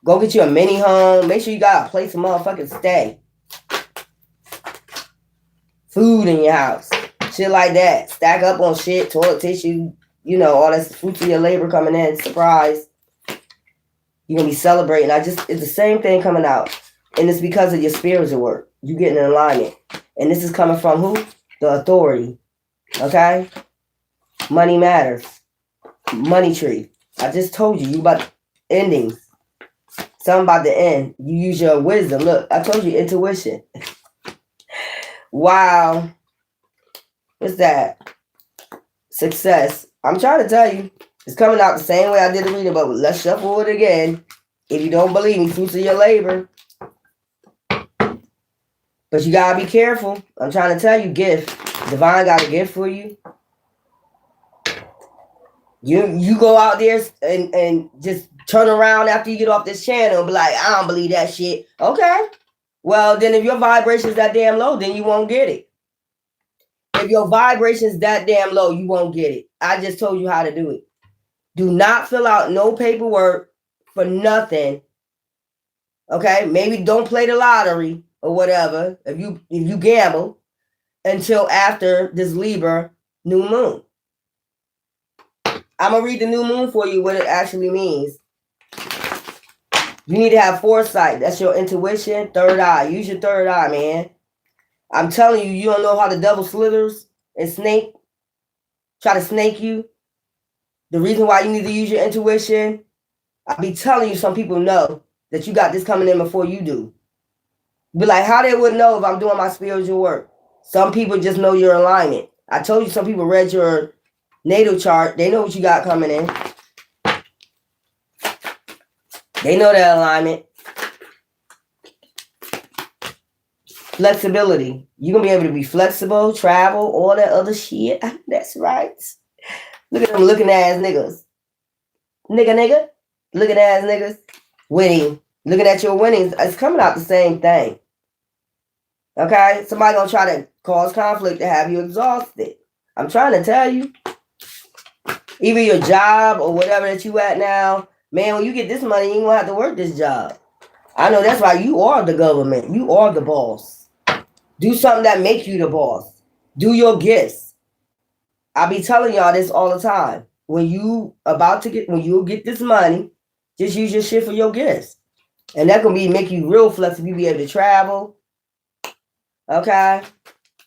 go get you a mini home. Make sure you got a place to motherfucking stay. Food in your house. Shit like that. Stack up on shit, toilet tissue, all that fruits of your labor coming in. Surprise. You're going to be celebrating. It's the same thing coming out. And it's because of your spiritual work. You getting in alignment. And this is coming from who? The authority. Okay? Money matters. Money tree. I just told you about endings. Something about the end. You use your wisdom. Look, I told you intuition. Wow. What's that? Success. I'm trying to tell you. It's coming out the same way I did the reading, but let's shuffle it again. If you don't believe me, fruits of your labor. But you gotta be careful. I'm trying to tell you, gift. Divine got a gift for you. You go out there and just turn around after you get off this channel and be like, I don't believe that shit. Okay. Well, then if your vibration's that damn low, then you won't get it. If your vibration's that damn low, you won't get it. I just told you how to do it. Do not fill out no paperwork for nothing. Okay? Maybe don't play the lottery or whatever if you gamble until after this Libra new moon. I'm going to read the new moon for you, what it actually means. You need to have foresight. That's your intuition, third eye. Use your third eye, man. I'm telling you, you don't know how the devil slithers and try to snake you. The reason why you need to use your intuition, I be telling you, some people know that you got this coming in before you do. Be like, how they would know if I'm doing my spiritual work? Some people just know your alignment. I told you some people read your natal chart. They know what you got coming in. They know that alignment. Flexibility. You're going to be able to be flexible, travel, all that other shit. That's right. Look at them looking ass niggas. Nigga. Looking ass niggas. Winning. Looking at your winnings. It's coming out the same thing. Okay? Somebody going to try to cause conflict to have you exhausted. I'm trying to tell you. Either your job or whatever that you at now. Man, when you get this money, you ain't going to have to work this job. I know that's why you are the government. You are the boss. Do something that makes you the boss. Do your gifts. I be telling y'all this all the time. When you get this money, just use your shit for your gifts. And that can make you real flexible. You be able to travel. Okay?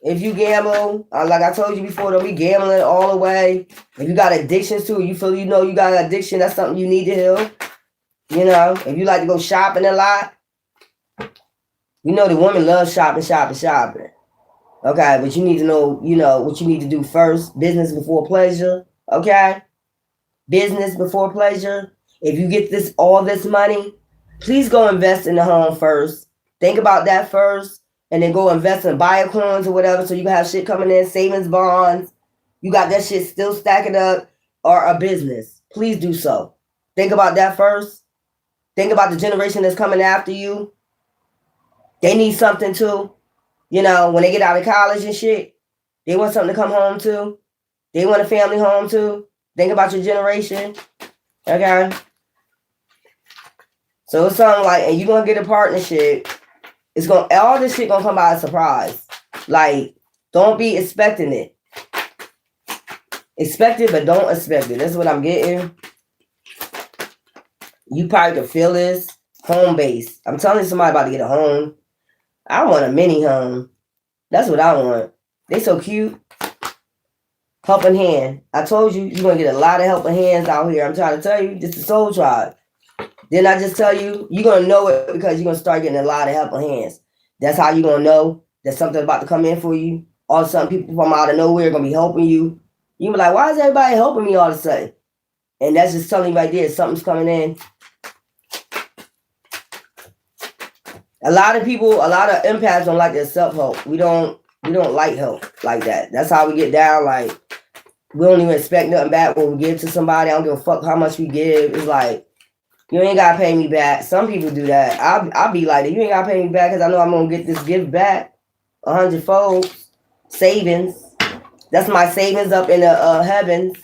If you gamble, like I told you before, don't be gambling all the way. If you got addictions to it, you feel you got an addiction, that's something you need to heal. If you like to go shopping a lot, the women love shopping. Okay, but you need to know, what you need to do first. Business before pleasure. Okay? Business before pleasure. If you get all this money, please go invest in the home first. Think about that first. And then go invest in Biocoins or whatever so you can have shit coming in, savings bonds. You got that shit still stacking up, or a business. Please do so. Think about that first. Think about the generation that's coming after you. They need something too. When they get out of college and shit, they want something to come home to. They want a family home too. Think about your generation. Okay? So it's something like, and you're going to get a partnership. All this shit going to come by a surprise. Like, don't be expecting it. Expect it, but don't expect it. That's what I'm getting. You probably can feel this. Home base. I'm telling somebody about to get a home. I want a mini home. That's what I want. They so cute. Helping hand. I told you, you're going to get a lot of helping hands out here. I'm trying to tell you, this is Soul Tribe. Didn't I just tell you? You're going to know it because you're going to start getting a lot of helping hands. That's how you're going to know that something's about to come in for you. All of a sudden, people from out of nowhere are going to be helping you. You be like, why is everybody helping me all of a sudden? And that's just telling you right there, something's coming in. A lot of empaths don't like their self-help. We don't like help like that. That's how we get down. Like, we don't even expect nothing back when we give to somebody. I don't give a fuck how much we give. It's like, you ain't got to pay me back. Some people do that. I'll be like, you ain't got to pay me back because I know I'm going to get this gift back 100-fold. Savings. That's my savings up in the heavens.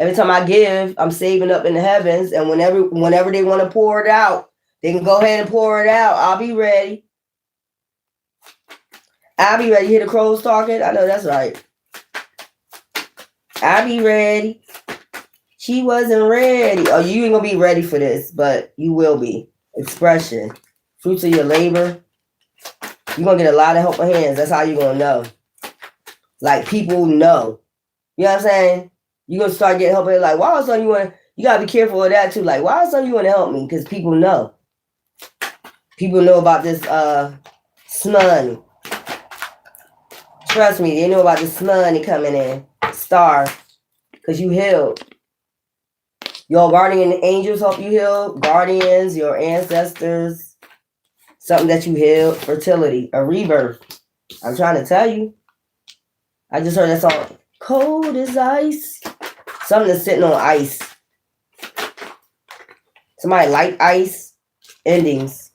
Every time I give, I'm saving up in the heavens. And whenever they want to pour it out, they can go ahead and pour it out. I'll be ready. I'll be ready. You hear the crows talking? I know that's right. I'll be ready. She wasn't ready. Oh, you ain't going to be ready for this, but you will be. Expression. Fruits of your labor. You're going to get a lot of helping hands. That's how you're going to know. Like, people know. You know what I'm saying? You're going to start getting help. Like, why is something you got to be careful of that too. Like, why is something you want to help me? Because people know. People know about this money. Trust me, they know about this money coming in. Star. Because you healed. Your guardian angels help you heal. Guardians, your ancestors. Something that you healed. Fertility. A rebirth. I'm trying to tell you. I just heard that song. Cold as ice. Something that's sitting on ice. Somebody like ice. Endings.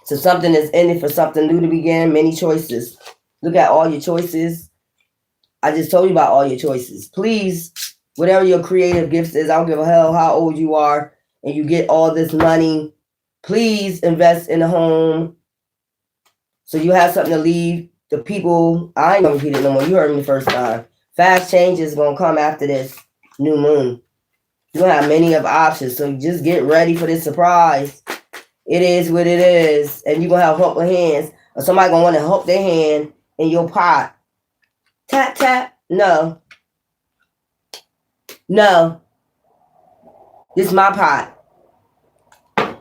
So something is ending for something new to begin. Many choices. Look at all your choices. I just told you about all your choices. Please, whatever your creative gifts is, I don't give a hell how old you are, and you get all this money, please invest in a home so you have something to leave the people. I ain't gonna repeat it no more. You heard me the first time. Fast change is gonna come after this new moon. You're gonna have many of options, so just get ready for this surprise. It is what it is, and you're gonna have helping hands, or somebody gonna want to help their hand in your pot. Tap, tap. No. No. This is my pot.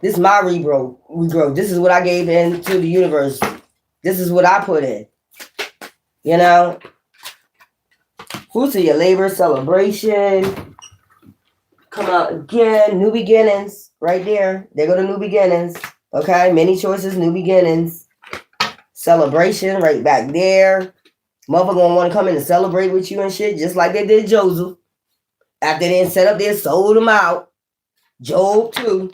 This is my regrowth. This is what I gave into the universe. This is what I put in. You know? Fruits of your labor, celebration. Come out again. New beginnings. Right there. There go the new beginnings. Okay? Many choices, new beginnings. Celebration right back there. Mother gonna want to come in and celebrate with you and shit, just like they did Joseph. After they set up there, sold him out. Job too. You know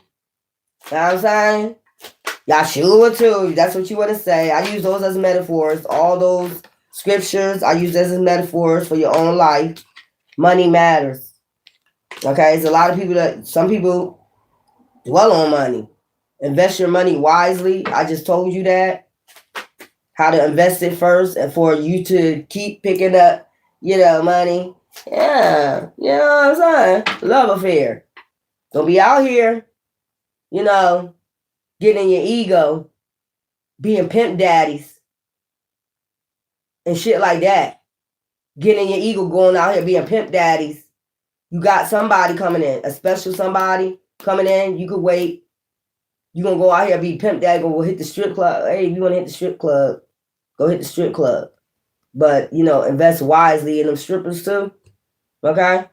what I'm saying? Yahshua too. That's what you want to say. I use those as metaphors. All those scriptures, I use as metaphors for your own life. Money matters. Okay? It's a lot of people some people dwell on money. Invest your money wisely. I just told you that. How to invest it first and for you to keep picking up, money. Yeah. You know what I'm saying? Love affair. Don't be out here, getting in your ego, being pimp daddies. and shit like that. Getting your ego, going out here being pimp daddies. You got somebody coming in, a special somebody coming in. You could wait. You gonna go out here be pimp daddy, go hit the strip club. Hey, if you wanna hit the strip club, go hit the strip club. But invest wisely in them strippers too. Okay?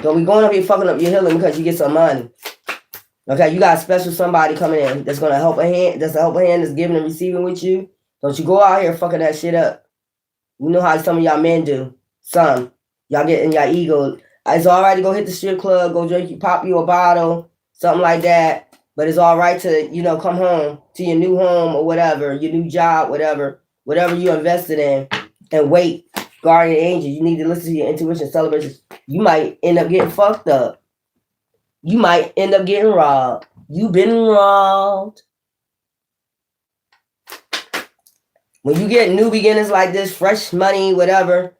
Don't be going up here fucking up your healing because you get some money. Okay, you got a special somebody coming in that's gonna help a hand, that's giving and receiving with you. Don't you go out here fucking that shit up. You know how some of y'all men do. Some. Y'all get in your ego. It's all right to go hit the strip club, go drink, pop you a bottle, something like that. But it's all right to, come home to your new home or whatever, your new job, whatever you invested in, and wait. Guardian angel, you need to listen to your intuition, celebration. You might end up getting fucked up. You might end up getting robbed. You've been robbed. When you get new beginnings like this, fresh money, whatever,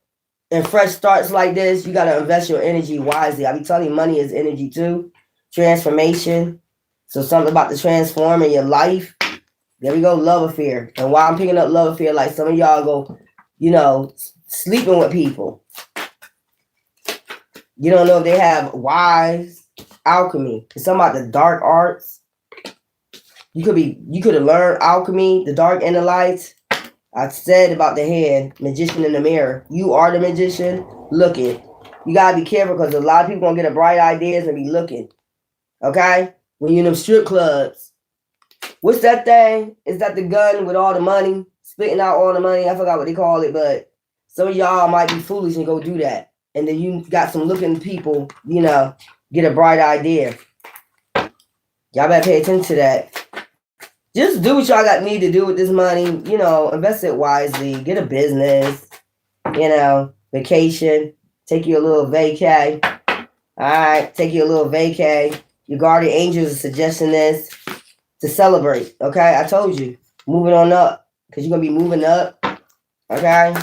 and fresh starts like this, you got to invest your energy wisely. I be telling you, money is energy too. Transformation. So something about the transforming your life. There we go, love affair. And while I'm picking up love affair, like some of y'all go, sleeping with people. You don't know if they have wives, alchemy. It's something about the dark arts. You could have learned alchemy, the dark and the light. I said about the head, magician in the mirror. You are the magician looking. You gotta be careful because a lot of people gonna get a bright ideas and be looking. Okay? When you're in them strip clubs. What's that thing? Is that the gun with all the money? Spitting out all the money? I forgot what they call it, but some of y'all might be foolish and go do that. And then you got some looking people, get a bright idea. Y'all better pay attention to that. Just do what y'all need to do with this money. Invest it wisely. Get a business. Vacation. Take you a little vacay. All right. Take you a little vacay. Your guardian angels are suggesting this to celebrate. Okay. I told you. Moving on up. Because you're going to be moving up. Okay.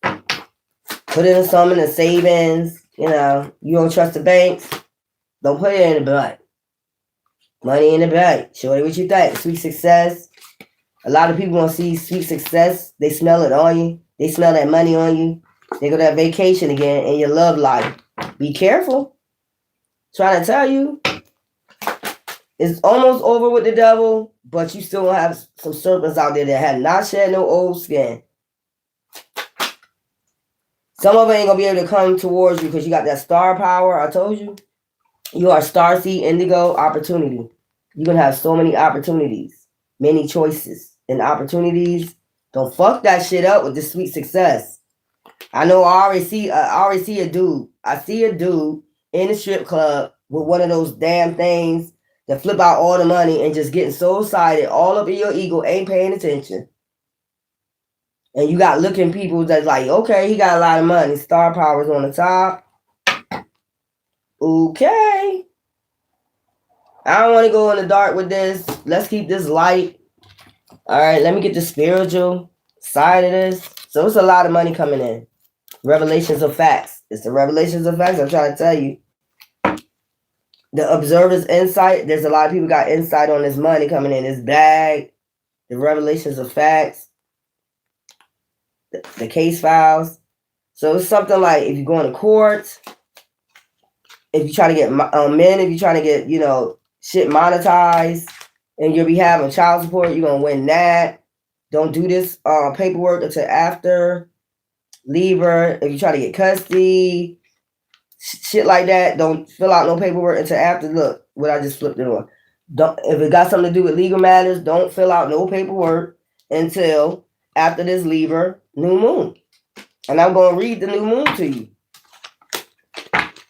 Put it in some in the savings. You don't trust the banks. Don't put it in the bank. Money in the bank. Shorty, what you think? Sweet success. A lot of people want to see sweet success. They smell it on you. They smell that money on you. They go to that vacation again in your love life. Be careful. Trying to tell you. It's almost over with the devil, but you still have some serpents out there that have not shed no old skin. Some of them ain't going to be able to come towards you because you got that star power. I told you. You are starseed, indigo, opportunity. You're going to have so many opportunities, many choices and opportunities. Don't fuck that shit up with this sweet success. I know I already see a dude. I see a dude in the strip club with one of those damn things that flip out all the money and just getting so excited, all up in your ego, ain't paying attention. And you got looking people that's like, okay, he got a lot of money. Star power's on the top. Okay. I don't want to go in the dark with this. Let's keep this light. All right, let me get the spiritual side of this. So it's a lot of money coming in. Revelations of facts. It's the revelations of facts I'm trying to tell you. The observer's insight. There's a lot of people got insight on this money coming in. This bag. The revelations of facts. The case files. So it's something like if you're going to court. If you're trying to get men, if you're trying to get, shit monetized and you'll be having child support, you're going to win that. Don't do this paperwork until after. Libra, if you try to get custody, shit like that, don't fill out no paperwork until after. Look, what I just flipped it on. If it got something to do with legal matters, don't fill out no paperwork until after this Libra new moon. And I'm going to read the new moon to you.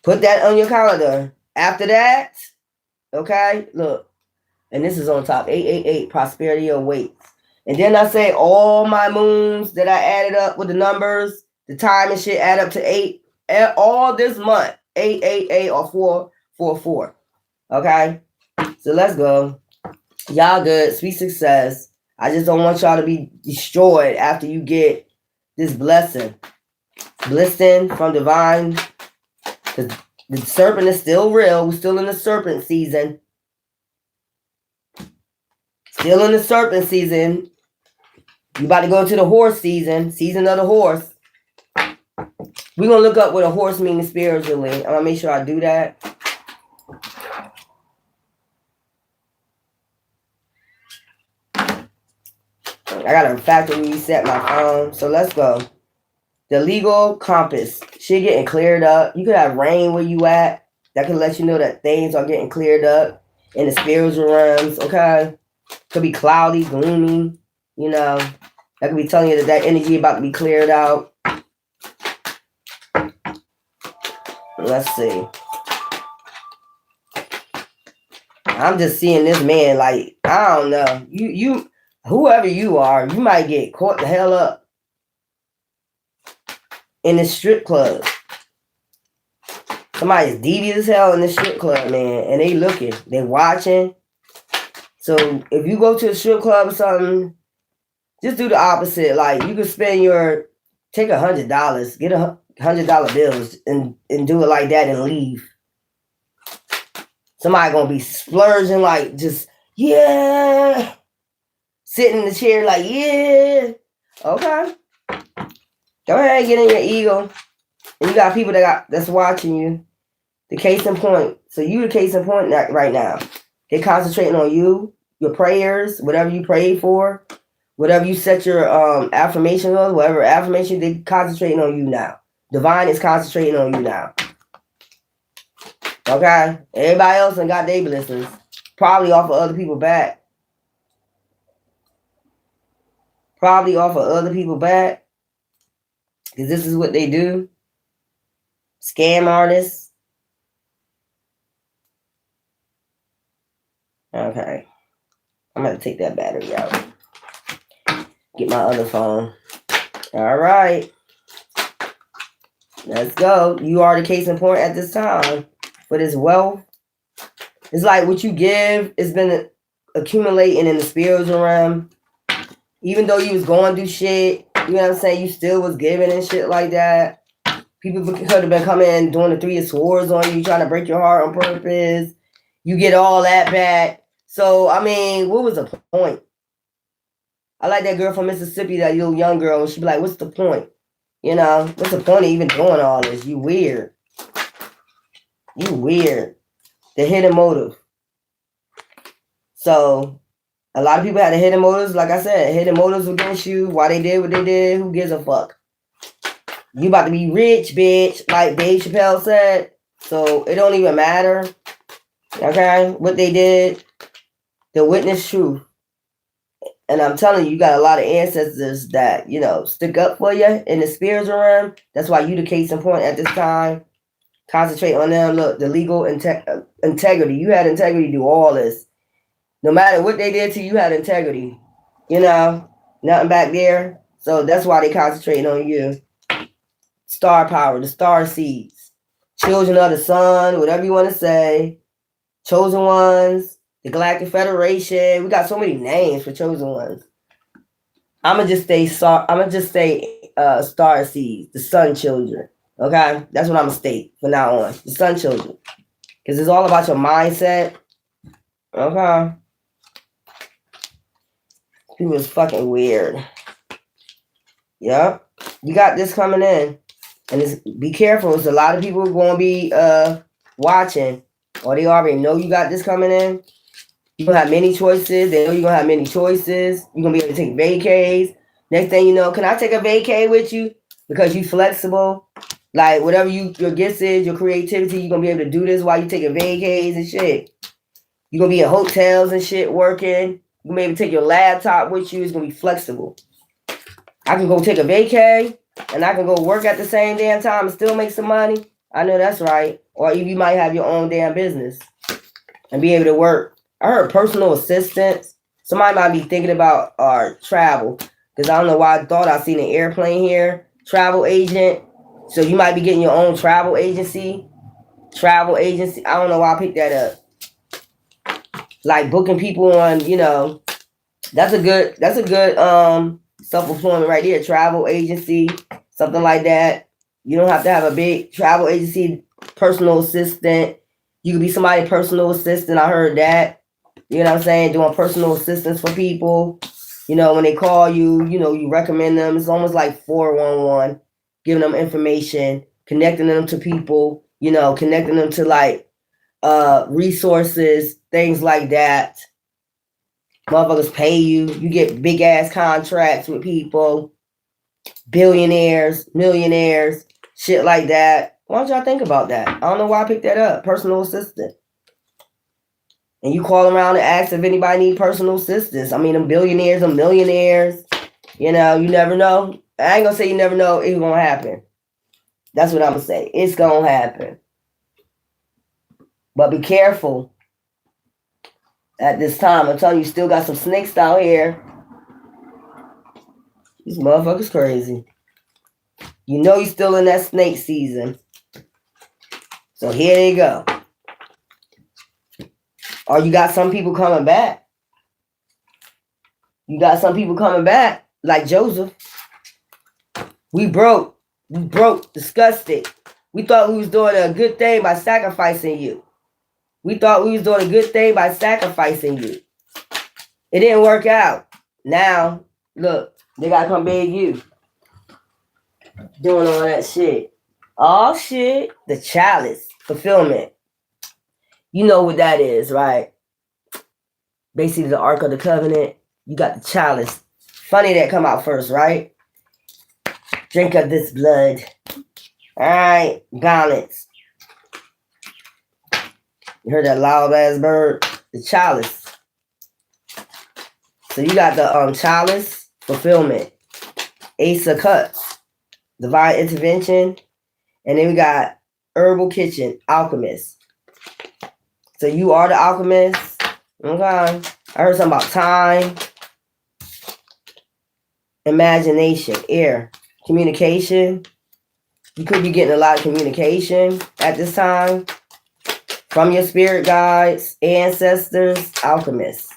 Put that on your calendar. After that, okay, look. And this is on top. 888, prosperity awaits. And then I say all my moons that I added up with the numbers, the time and shit add up to 8. All this month. 888 or 444. Okay? So let's go. Y'all good. Sweet success. I just don't want y'all to be destroyed after you get this blessing. Blessing from divine. Because the serpent is still real. We're still in the serpent season. Still in the serpent season. You about to go into the horse season of the horse. We're going to look up what a horse means spiritually. I'm going to make sure I do that. I got to factory reset my phone. So let's go. The legal compass. Shit getting cleared up. You could have rain where you at. That can let you know that things are getting cleared up in the spiritual realms, okay? Could be cloudy, gloomy, you know. That could be telling you that energy about to be cleared out. Let's see. I'm just seeing this man like, I don't know. You whoever you are, you might get caught the hell up in the strip club. Somebody's devious as hell in the strip club, man, and they looking, they watching. So if you go to a strip club or something, just do the opposite. Like you could spend take $100, get $100 bills, and do it like that and leave. Somebody gonna be splurging like just yeah, sitting in the chair like yeah. Okay, go ahead and get in your ego. And you got people that's watching you. The case in point. So you the case in point right now. They're concentrating on you, your prayers, whatever you prayed for, whatever you set your affirmation on, whatever affirmation, they're concentrating on you now. Divine is concentrating on you now. Okay? Everybody else done got their blessings. Probably off of other people back. Probably off of other people back. Because this is what they do. Scam artists. Okay. I'm going to take that battery out. Get my other phone. All right. Let's go. You are the case in point at this time. For this wealth. It's like what you give has been accumulating in the spiritual realm. Even though you was going through shit, you know what I'm saying? You still was giving and shit like that. People could have been coming and doing the 3 of Swords on you, trying to break your heart on purpose. You get all that back. So, I mean, what was the point? I like that girl from Mississippi, that little young girl. And she'd be like, what's the point? You know, what's the point of even doing all this? You weird. You weird. The hidden motive. So, a lot of people had the hidden motives. Like I said, hidden motives against you. Why they did what they did. Who gives a fuck? You about to be rich, bitch. Like Dave Chappelle said. So, it don't even matter. Okay? What they did. The witness truth. And I'm telling you, you got a lot of ancestors that, you know, stick up for you in the spiritual realm. That's why you the case in point at this time. Concentrate on them. Look, the legal integrity. You had integrity to do all this. No matter what they did to you, you had integrity. You know, nothing back there. So that's why they concentrating on you. Star power, the star seeds. Children of the sun, whatever you want to say. Chosen ones. The Galactic Federation. We got so many names for chosen ones. I'ma just say star seeds, the sun children. Okay? That's what I'm gonna state from now on. The sun children. Because it's all about your mindset. Okay. People is fucking weird. Yep. You got this coming in. And be careful. There's a lot of people gonna be watching. Or they already know you got this coming in. You're going to have many choices. They know you're going to have many choices. You're going to be able to take vacays. Next thing you know, can I take a vacay with you? Because you're flexible. Like, whatever your gifts is, your creativity, you're going to be able to do this while you're taking vacays and shit. You're going to be in hotels and shit working. You're going to be able to take your laptop with you. It's going to be flexible. I can go take a vacay, and I can go work at the same damn time and still make some money. I know that's right. Or you might have your own damn business and be able to work. I heard personal assistance. Somebody might be thinking about travel. Because I don't know why I thought I seen an airplane here. Travel agent. So you might be getting your own travel agency. Travel agency. I don't know why I picked that up. Like booking people on, you know. That's a good self-employment right there. Travel agency. Something like that. You don't have to have a big travel agency. Personal assistant. You could be somebody's personal assistant. I heard that. You know what I'm saying? Doing personal assistance for people. You know, when they call you, you know, you recommend them. It's almost like 411, giving them information, connecting them to people, you know, connecting them to like resources, things like that. Motherfuckers pay you. You get big ass contracts with people, billionaires, millionaires, shit like that. Why don't y'all think about that? I don't know why I picked that up. Personal assistant. And you call around and ask if anybody need personal assistance. I mean, them billionaires, them millionaires. You know, you never know. I ain't gonna say you never know it's gonna happen. That's what I'm gonna say. It's gonna happen. But be careful at this time. I'm telling you, still got some snakes out here. These motherfuckers crazy. You know you're still in that snake season. So here they go. Or you got some people coming back. You got some people coming back, like Joseph. We broke, disgusted. We thought we was doing a good thing by sacrificing you. We thought we was doing a good thing by sacrificing you. It didn't work out. Now, look, they gotta come beg you. Doing all that shit. All shit, the chalice, fulfillment. You know what that is, right? Basically the Ark of the Covenant. You got the chalice. Funny that come out first, right? Drink of this blood. All right, balance. You heard that loud ass bird? The chalice. So you got the chalice, fulfillment. Ace of Cups, divine intervention. And then we got herbal kitchen, alchemist. So you are the alchemist. Okay. I heard something about time. Imagination, air, communication. You could be getting a lot of communication at this time from your spirit guides, ancestors, alchemists.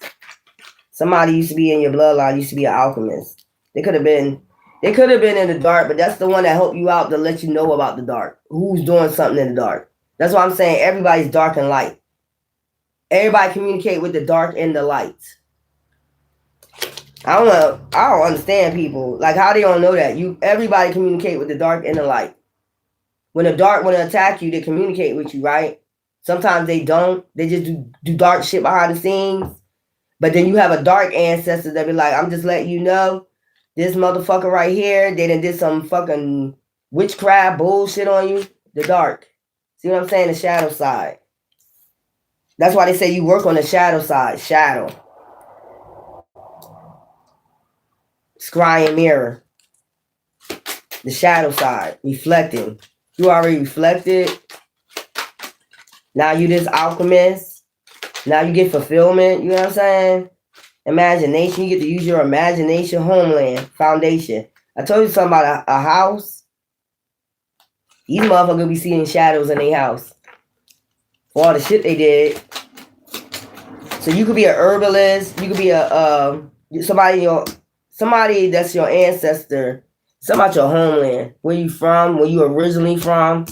Somebody used to be in your bloodline, used to be an alchemist. They could have been in the dark, but that's the one that helped you out to let you know about the dark. Who's doing something in the dark. That's why I'm saying everybody's dark and light. Everybody communicate with the dark and the light. I don't understand people. Like, how they don't know that? Everybody communicate with the dark and the light. When the dark want to attack you, they communicate with you, right? Sometimes they don't. They just do dark shit behind the scenes. But then you have a dark ancestor that be like, I'm just letting you know, this motherfucker right here, they done did some fucking witchcraft bullshit on you. The dark. See what I'm saying? The shadow side. That's why they say you work on the shadow side. Shadow. Scrying mirror. The shadow side. Reflecting. You already reflected. Now you this alchemist. Now you get fulfillment. You know what I'm saying? Imagination. You get to use your imagination. Homeland. Foundation. I told you something about a house. These motherfuckers be seeing shadows in their house. For all the shit they did. So you could be an herbalist. You could be a somebody that's your ancestor. Something about your homeland. Where you from? Where you originally from?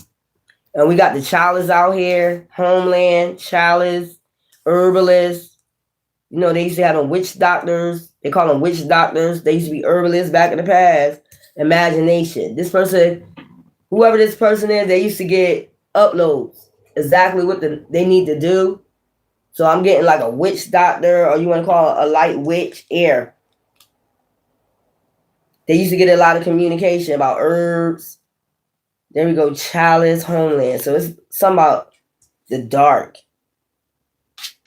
And we got the chalice out here. Homeland, chalice, herbalist. You know, they used to have them witch doctors. They call them witch doctors. They used to be herbalists back in the past. Imagination. This person, whoever this person is, they used to get uploads. Exactly what they need to do. So I'm getting like a witch doctor, or you want to call it a light witch, air. They used to get a lot of communication about herbs. There we go, chalice, homeland. So it's something about the dark.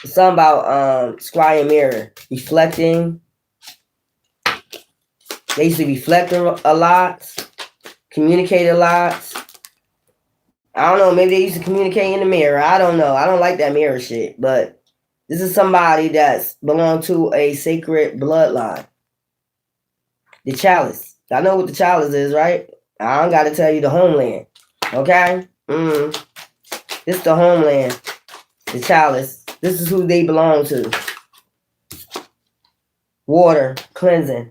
It's something about scrying mirror, reflecting. They used to reflect a lot, communicate a lot. I don't know, maybe they used to communicate in the mirror. I don't know. I don't like that mirror shit. But this is somebody that's belonged to a sacred bloodline. The chalice. I know what the chalice is, right? I don't got to tell you the homeland. Okay? This is the homeland. The chalice. This is who they belong to. Water. Cleansing.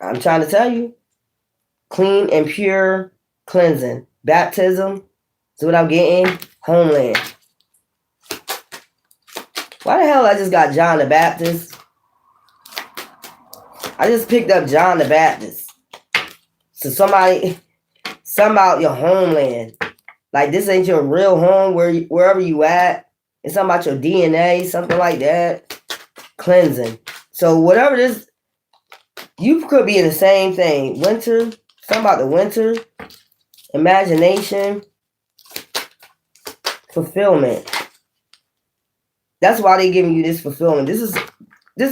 I'm trying to tell you. Clean and pure cleansing. Baptism. That's what I'm getting. Homeland. Why the hell I just got John the Baptist? I just picked up John the Baptist. So something about your homeland. Like this ain't your real home wherever you at. It's something about your DNA, something like that. Cleansing. So whatever this, you could be in the same thing. Winter, something about the winter, imagination, fulfillment. That's why they giving you this fulfillment. This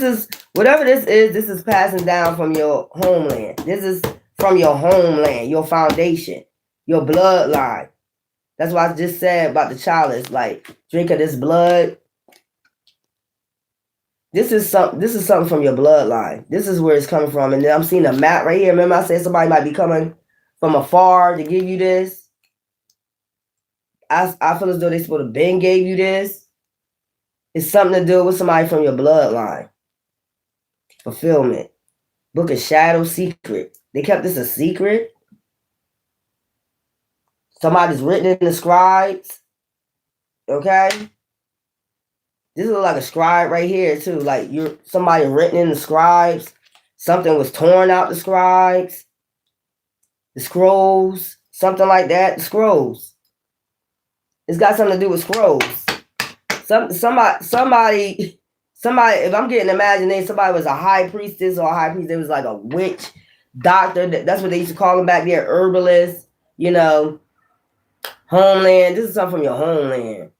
is whatever this is passing down from your homeland. This is from your homeland, your foundation, your bloodline. That's why I just said about the chalice, like drink of this blood. This is something from your bloodline. This is where it's coming from. And then I'm seeing a map right here. Remember I said somebody might be coming from afar to give you this? I feel as though they supposed to been gave you this. It's something to do with somebody from your bloodline. Fulfillment. Book of Shadow, secret. They kept this a secret. Somebody's written in the scribes. Okay? This looks like a scribe right here too. Like you're somebody written in the scribes. Something was torn out the scribes. The scrolls. Something like that. The scrolls. It's got something to do with scrolls. Somebody, if I'm getting imagination, somebody was a high priestess or a high priest. It was like a witch, doctor. That's what they used to call them back there. Herbalist, homeland. This is something from your homeland.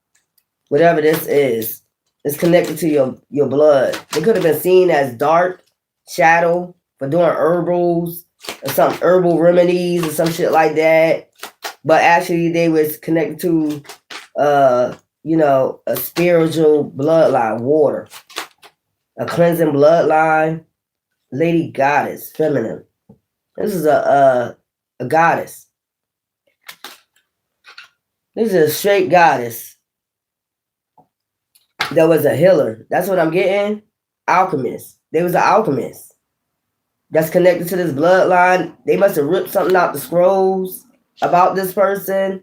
Whatever this is, it's connected to your blood. It could have been seen as dark shadow for doing herbals or some herbal remedies or some shit like that. But actually they was connected to a spiritual bloodline, water, a cleansing bloodline, lady goddess, feminine. This is a goddess. This is a straight goddess that was a healer. That's what I'm getting. Alchemist. They was an alchemist that's connected to this bloodline. They must have ripped something out the scrolls about this person.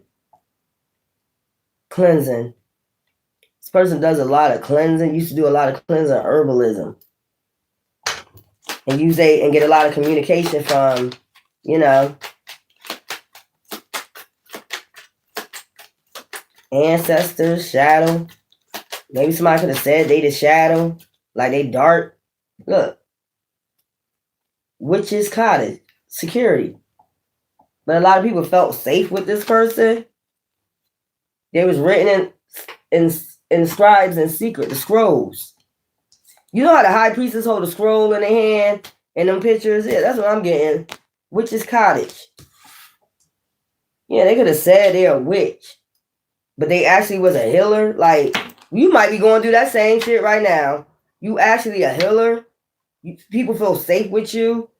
Cleansing. This person does a lot of cleansing. Used to do a lot of cleansing, herbalism, and and get a lot of communication from, ancestors, shadow. Maybe somebody could have said they the shadow, like they dark. Look, witch's cottage, security. But a lot of people felt safe with this person. They was written in scribes in secret, the scrolls. You know how the high priestess hold a scroll in their hand and them pictures? Yeah, that's what I'm getting. Witch's cottage. Yeah, they could have said they're a witch, but they actually was a healer. Like, you might be going through that same shit right now. You actually a healer. People feel safe with you.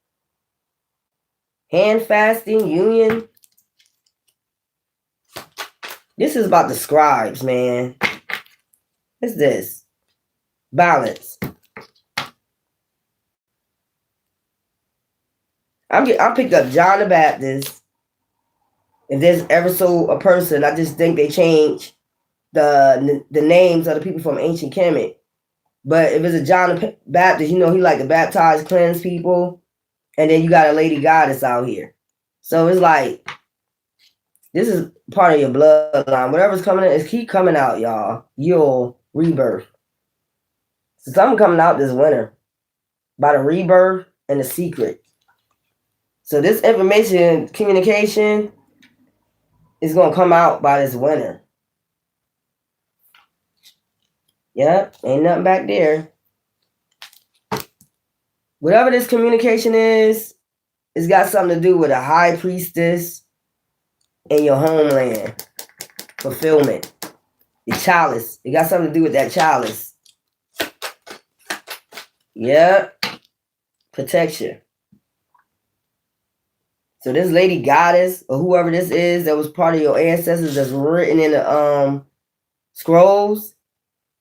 Hand fasting, union. This is about the scribes, man. What's this? Balance. I picked up John the Baptist. If there's ever so a person, I just think they change the names of the people from ancient Kemet. But if it's a John the Baptist, he like to baptize, cleanse people. And then you got a lady goddess out here. So it's like, this is part of your bloodline. Whatever's coming in, keep coming out, y'all. Your rebirth. So something coming out this winter. By the rebirth and the secret. So this information, communication, is going to come out by this winter. Yep, ain't nothing back there. Whatever this communication is, it's got something to do with a high priestess in your homeland. Fulfillment. The chalice. It got something to do with that chalice. Yep. Protection. So this lady goddess, or whoever this is that was part of your ancestors that's written in the scrolls,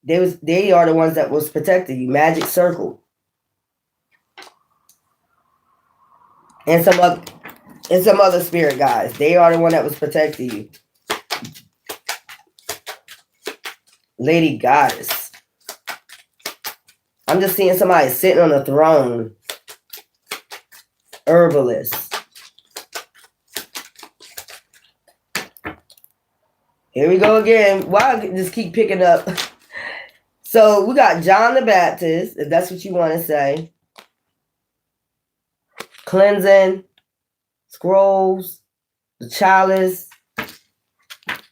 they are the ones that was protecting you. Magic circle. And some other spirit guys. They are the one that was protecting you. Lady goddess. I'm just seeing somebody sitting on a throne. herbalist. Here we go again. Why just keep picking up? So we got John the Baptist, if that's what you want to say. Cleansing, scrolls, the chalice,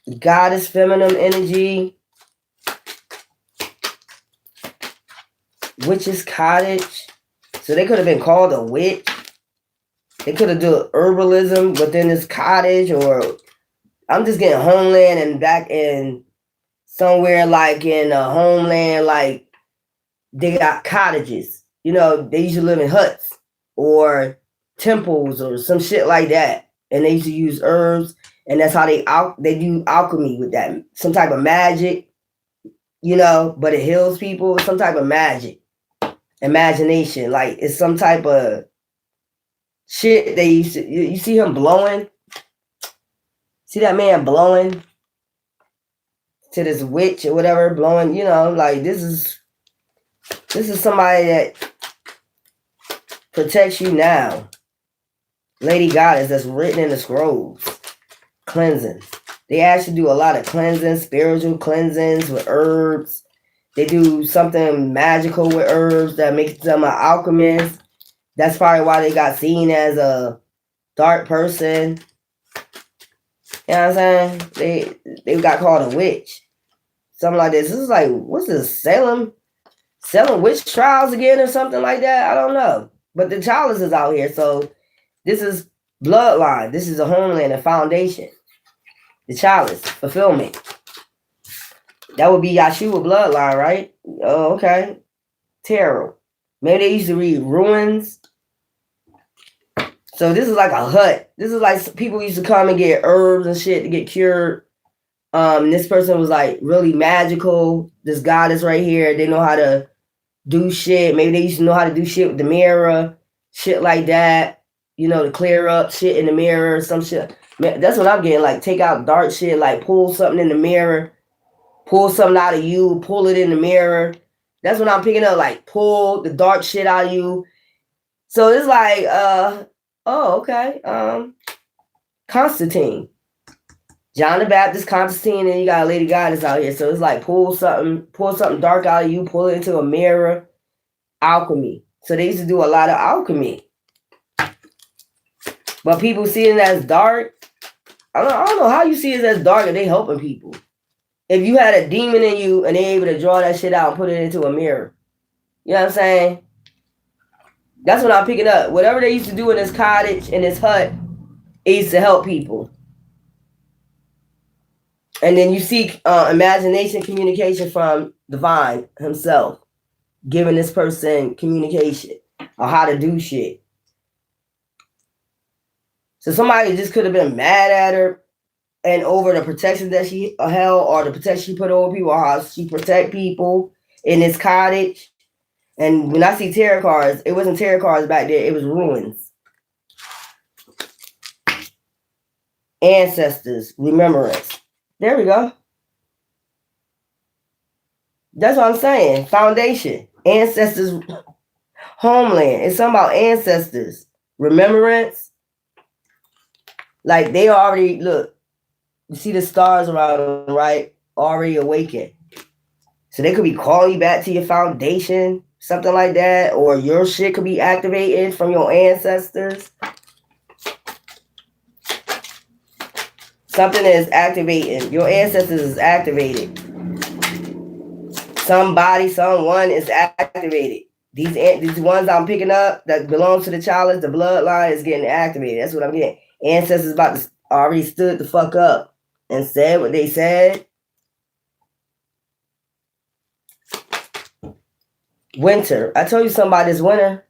the goddess feminine energy, witch's cottage. So they could have been called a witch. They could have done herbalism within this cottage, or I'm just getting homeland and back in somewhere like in a homeland, like they got cottages. You know, they used to live in huts or temples or some shit like that. And they used to use herbs, and that's how they do alchemy with that. Some type of magic, you know, but it heals people. Some type of magic. Imagination. Like it's some type of shit they used to, you see him blowing? See that man blowing to this witch or whatever, blowing, you know, like this is somebody that protects you now. Lady Goddess, that's written in the scrolls. Cleansing. They actually do a lot of cleansing, spiritual cleansings with herbs. They do something magical with herbs that makes them an alchemist. That's probably why they got seen as a dark person. You know what I'm saying? They got called a witch. Something like this. This is like, what's this? Salem witch trials again or something like that? I don't know. But the chalice is out here. So this is bloodline. This is a homeland, a foundation. The chalice, fulfillment. That would be Yahshua bloodline, right? Oh, okay. Tarot. Maybe they used to read ruins. So this is like a hut. This is like people used to come and get herbs and shit to get cured. This person was like really magical. This goddess right here, they know how to do shit. Maybe they used to know how to do shit with the mirror, shit like that. You know, to clear up shit in the mirror, some shit. Man, that's what I'm getting. Like take out dark shit, like pull something in the mirror, pull something out of you, pull it in the mirror. That's what I'm picking up. Like pull the dark shit out of you. So it's like, oh, okay. Constantine. John the Baptist, Constantine, and you got Lady Goddess out here. So it's like pull something dark out of you, pull it into a mirror. Alchemy. So they used to do a lot of alchemy. But people see it as dark. I don't know how you see it as dark and they helping people. If you had a demon in you and they able to draw that shit out and put it into a mirror. You know what I'm saying? That's what I'm picking up. Whatever they used to do in this cottage, in this hut, it used to help people. And then you see imagination, communication from divine himself, giving this person communication on how to do shit. So somebody just could have been mad at her and over the protection that she held or the protection she put over people or how she protect people in this cottage. And when I see tarot cards, it wasn't tarot cards back there. It was ruins. Ancestors, remembrance. There we go. That's what I'm saying. Foundation. Ancestors. Homeland. It's something about ancestors. Remembrance. Like they already, look, you see the stars around them, right? Already awakened. So they could be calling you back to your foundation, something like that. Or your shit could be activated from your ancestors. Something is activating. Your ancestors is activated. Somebody, someone is activated. These ones I'm picking up that belong to the chalice, the bloodline is getting activated. That's what I'm getting. Ancestors about to already stood the fuck up and said what they said. Winter. I told you something about this winter.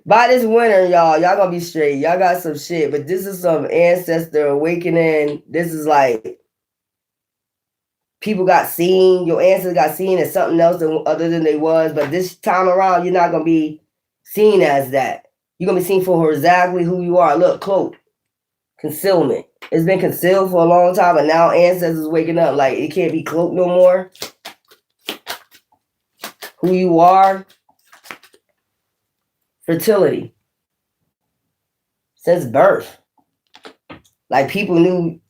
By this winter, y'all gonna be straight. Y'all got some shit, but this is some ancestor awakening. This is like people got seen. Your ancestors got seen as something else other than they was. But this time around, you're not gonna be seen as that. You're gonna be seen for exactly who you are. Look, cloak, concealment. It's been concealed for a long time, and now ancestors waking up like it can't be cloaked no more. Who you are. fertility since birth. Like people knew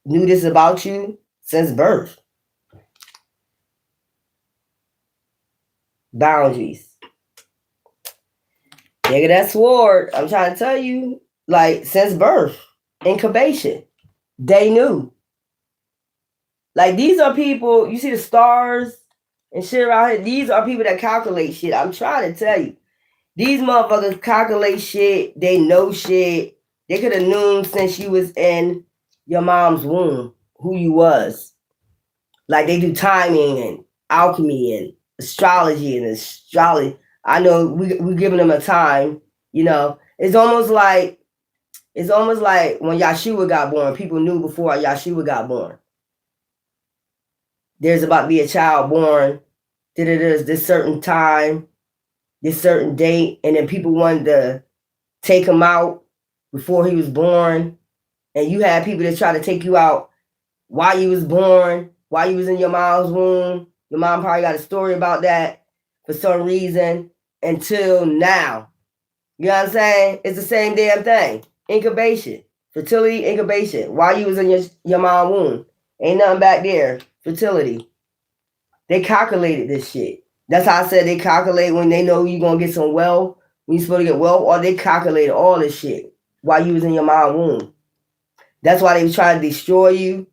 this about you since birth. Boundaries. Nigga, that sword, I'm trying to tell you, like since birth, incubation, they knew. Like these are people, you see the stars and shit around here, these are people that calculate shit. I'm trying to tell you. These motherfuckers calculate shit, they know shit. They could have known since you was in your mom's womb who you was. Like they do timing and alchemy and astrology and astrology. I know we're giving them a time, you know. It's almost like when Yahshua got born. People knew before Yahshua got born. There's about to be a child born. This certain time, this certain date, and then people wanted to take him out before he was born. And you had people that try to take you out while you was born, while you was in your mom's womb. Your mom probably got a story about that for some reason until now. You know what I'm saying? It's the same damn thing. Incubation, fertility, incubation. While you was in your mom's womb. Ain't nothing back there. Fertility. They calculated this shit. That's how I said they calculate when they know you're going to get some wealth, when you're supposed to get wealth, or they calculated all this shit while you was in your mom's womb. That's why they was trying to destroy you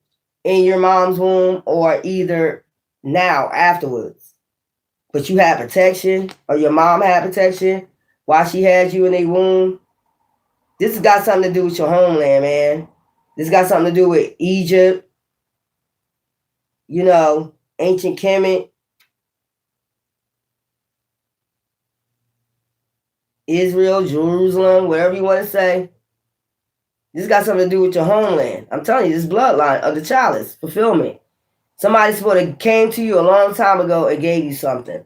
in your mom's womb or either now, afterwards. But you had protection, or your mom had protection while she had you in a womb. This has got something to do with your homeland, man. This got something to do with Egypt, you know, ancient Kemet, Israel, Jerusalem, whatever you want to say. This got something to do with your homeland. I'm telling you, this bloodline of the chalice, fulfillment. Somebody's supposed to came to you a long time ago and gave you something.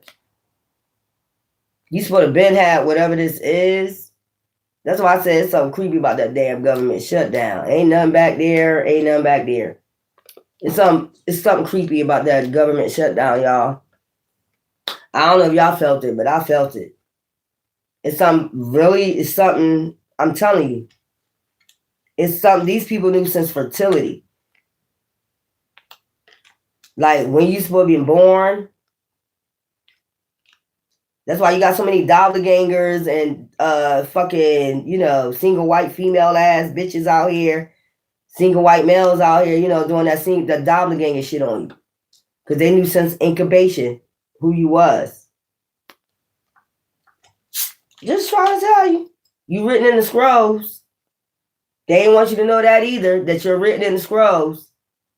You supposed to been had whatever this is. That's why I said it's something creepy about that damn government shutdown. Ain't nothing back there. Ain't nothing back there. It's something creepy about that government shutdown, y'all. I don't know if y'all felt it, but I felt it. It's something, I'm telling you. It's something these people knew since fertility. Like when you supposed to be born. That's why you got so many doppelgangers and fucking, you know, single white female ass bitches out here. Single white males out here, you know, doing the doppelganger shit on you. Because they knew since incubation who you was. Just trying to tell you. You written in the scrolls. They didn't want you to know that either, that you're written in the scrolls.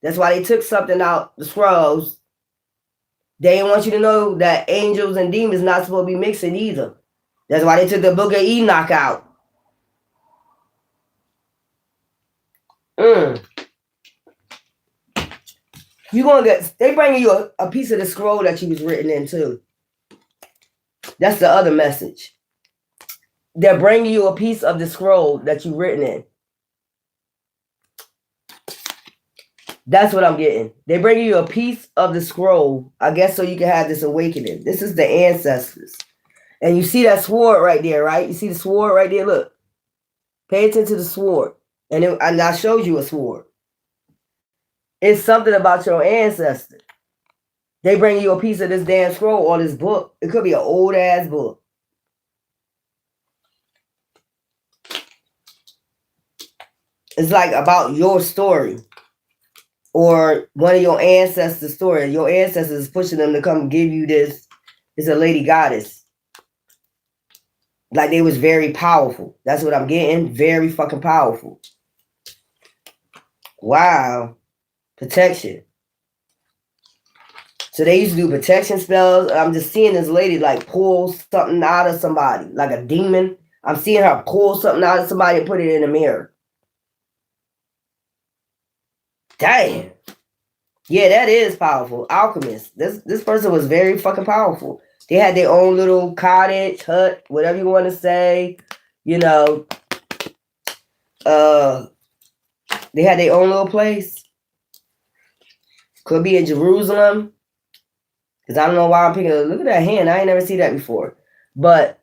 That's why they took something out the scrolls. They didn't want you to know that angels and demons not supposed to be mixing either. That's why they took the book of Enoch out. You gonna get, they bringing you a piece of the scroll that you was written in too. That's the other message. They're bringing you a piece of the scroll that you written in. That's what I'm getting. They bring you a piece of the scroll, I guess, so you can have this awakening. This is the ancestors. And you see that sword right there, right? You see the sword right there? Look. Pay attention to the sword. And I showed you a sword. It's something about your ancestors. They bring you a piece of this damn scroll or this book. It could be an old-ass book. It's like about your story. Or one of your ancestors' story. Your ancestors is pushing them to come give you this. It's a lady goddess. Like they was very powerful. That's what I'm getting. Very fucking powerful. Wow. Protection. So they used to do protection spells. I'm just seeing this lady like pull something out of somebody. Like a demon. I'm seeing her pull something out of somebody and put it in the mirror. Damn. Yeah, that is powerful. Alchemist. This person was very fucking powerful. They had their own little cottage, hut, whatever you want to say. You know. They had their own little place. Could be in Jerusalem. Because I don't know why I'm picking it. Look at that hand. I ain't never seen that before. But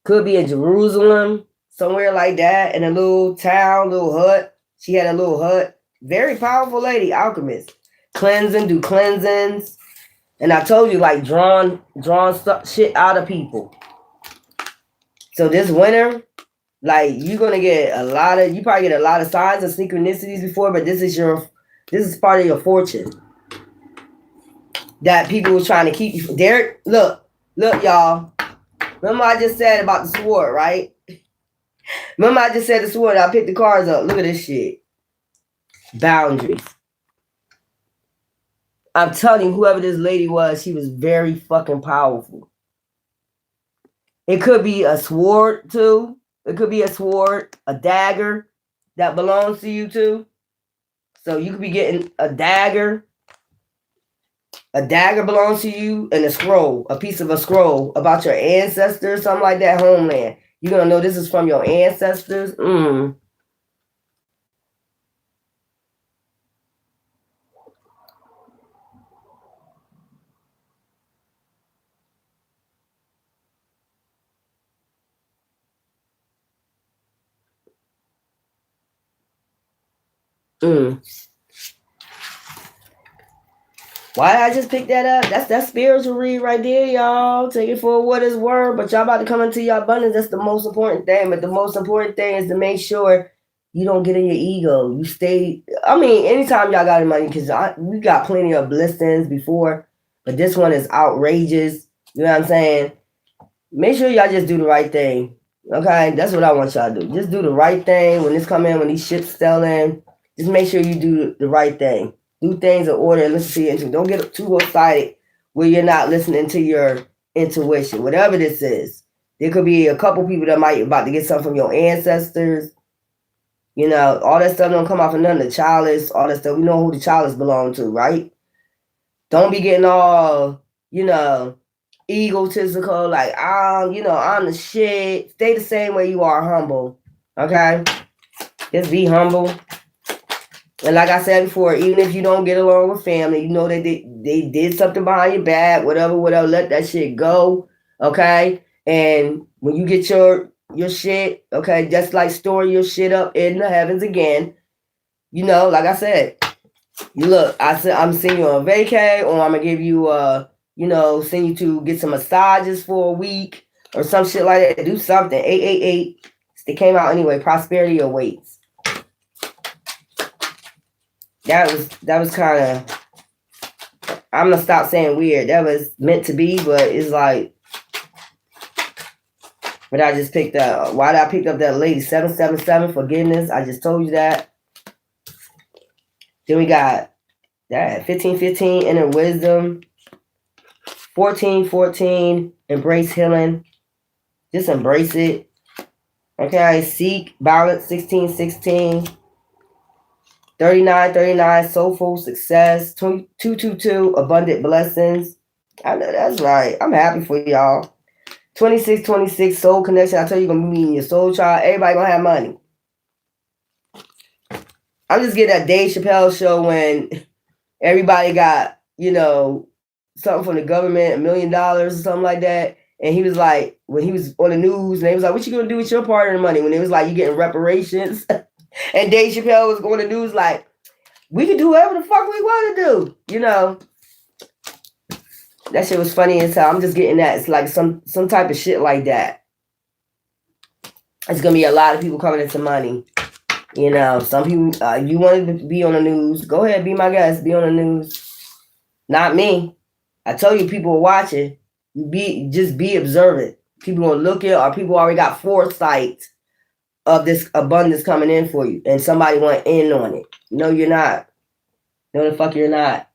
Could be in Jerusalem, somewhere like that, in a little town, little hut. She had a little hut. Very powerful lady, alchemist. Cleansing, do cleansings. And I told you, like, drawing shit out of people. So this winter, like, you're gonna get you probably get a lot of signs of synchronicities before, but this is part of your fortune. That people were trying to keep you. Derek, look, y'all. Remember I just said about the sword, right? Remember I just said the sword. I picked the cards up. Look at this shit. Boundaries. I'm telling you, whoever this lady was, she was very fucking powerful. It could be a sword too. It could be a sword, a dagger that belongs to you too. So you could be getting a dagger. A dagger belongs to you, and a scroll, a piece of a scroll about your ancestors, something like that, homeland. You're going to know this is from your ancestors. Why did I just pick that up? That's that spiritual read right there, y'all. Take it for what it's worth. But y'all about to come into your abundance. That's the most important thing. But the most important thing is to make sure you don't get in your ego. You stay. I mean, anytime y'all got money, because we got plenty of blessings before, but this one is outrageous. You know what I'm saying? Make sure y'all just do the right thing. Okay, that's what I want y'all to do. Just do the right thing when this come in, when these ships sell in. Just make sure you do the right thing. Do things in order and listen to your intuition. Don't get too excited where you're not listening to your intuition. Whatever this is, there could be a couple people that might about to get something from your ancestors. You know, all that stuff don't come off of none of the chalice. All that stuff, we know who the chalice belong to, right? Don't be getting all, egotistical, like, I'm the shit. Stay the same way you are, humble. Okay? Just be humble. And like I said before, even if you don't get along with family, you know that they did something behind your back, whatever, let that shit go. Okay? And when you get your shit, okay, just like storing your shit up in the heavens again, like I said, I'm sending you on vacay, or I'm gonna give you send you to get some massages for a week or some shit like that. Do something. 888. They came out anyway. Prosperity awaits. That was kind of. I'm gonna stop saying weird. That was meant to be, but it's like. But I just picked up. Why did I pick up that lady? 777 forgiveness. I just told you that. Then we got that 1515 inner wisdom. 1414 embrace healing. Just embrace it. Okay, seek balance. 1616. 3939 soulful success. 222 abundant blessings. I know that's right. I'm happy for y'all. 2626 soul connection. I tell you, you're gonna be meeting your soul child. Everybody gonna have money. I'm just getting that Dave Chappelle show when everybody got, something from the government, $1 million or something like that. And he was like, when he was on the news, and they was like, what you gonna do with your part of the money? When it was like, you getting reparations. And Dave Chappelle was going to news like, we can do whatever the fuck we want to do, That shit was funny as hell. I'm just getting that. It's like some type of shit like that. It's gonna be a lot of people coming into money. Some people, you wanted to be on the news. Go ahead, be my guest. Be on the news. Not me. I told you people are watching. Just be observant. People gonna look at, or people already got foresight of this abundance coming in for you, and somebody want in on it. No, you're not. No, the fuck you're not.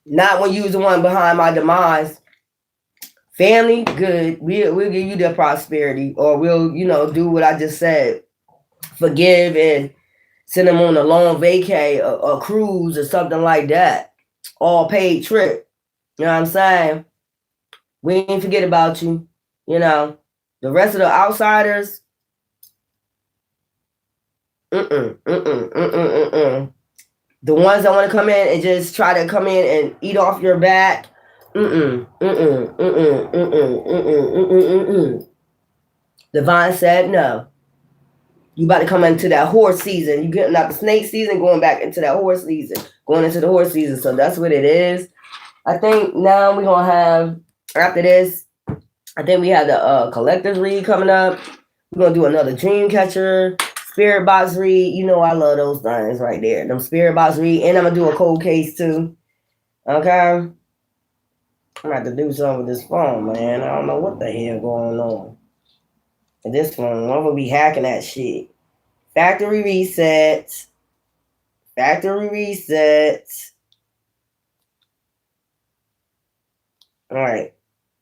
Not when you was the one behind my demise. Family, good. We'll give you the prosperity, or we'll, do what I just said. Forgive and send them on a long vacay, a cruise or something like that. All paid trip. You know what I'm saying? We ain't forget about you. The rest of the outsiders, The ones that want to come in and just try to come in and eat off your back, Divine said no. You about to come into that horse season. You getting out the snake season, going back into that horse season. Going into the horse season. So that's what it is. I think now we're gonna have after this. I think we have the collector's read coming up. We're gonna do another dream catcher, spirit box read. You know I love those things right there. Them spirit box read, and I'm gonna do a cold case too. Okay. I'm gonna have to do something with this phone, man. I don't know what the hell going on. And this phone, I'm gonna be hacking that shit. Factory resets. Factory resets. All right.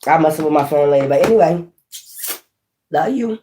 I'll mess with my phone later. But anyway, love you.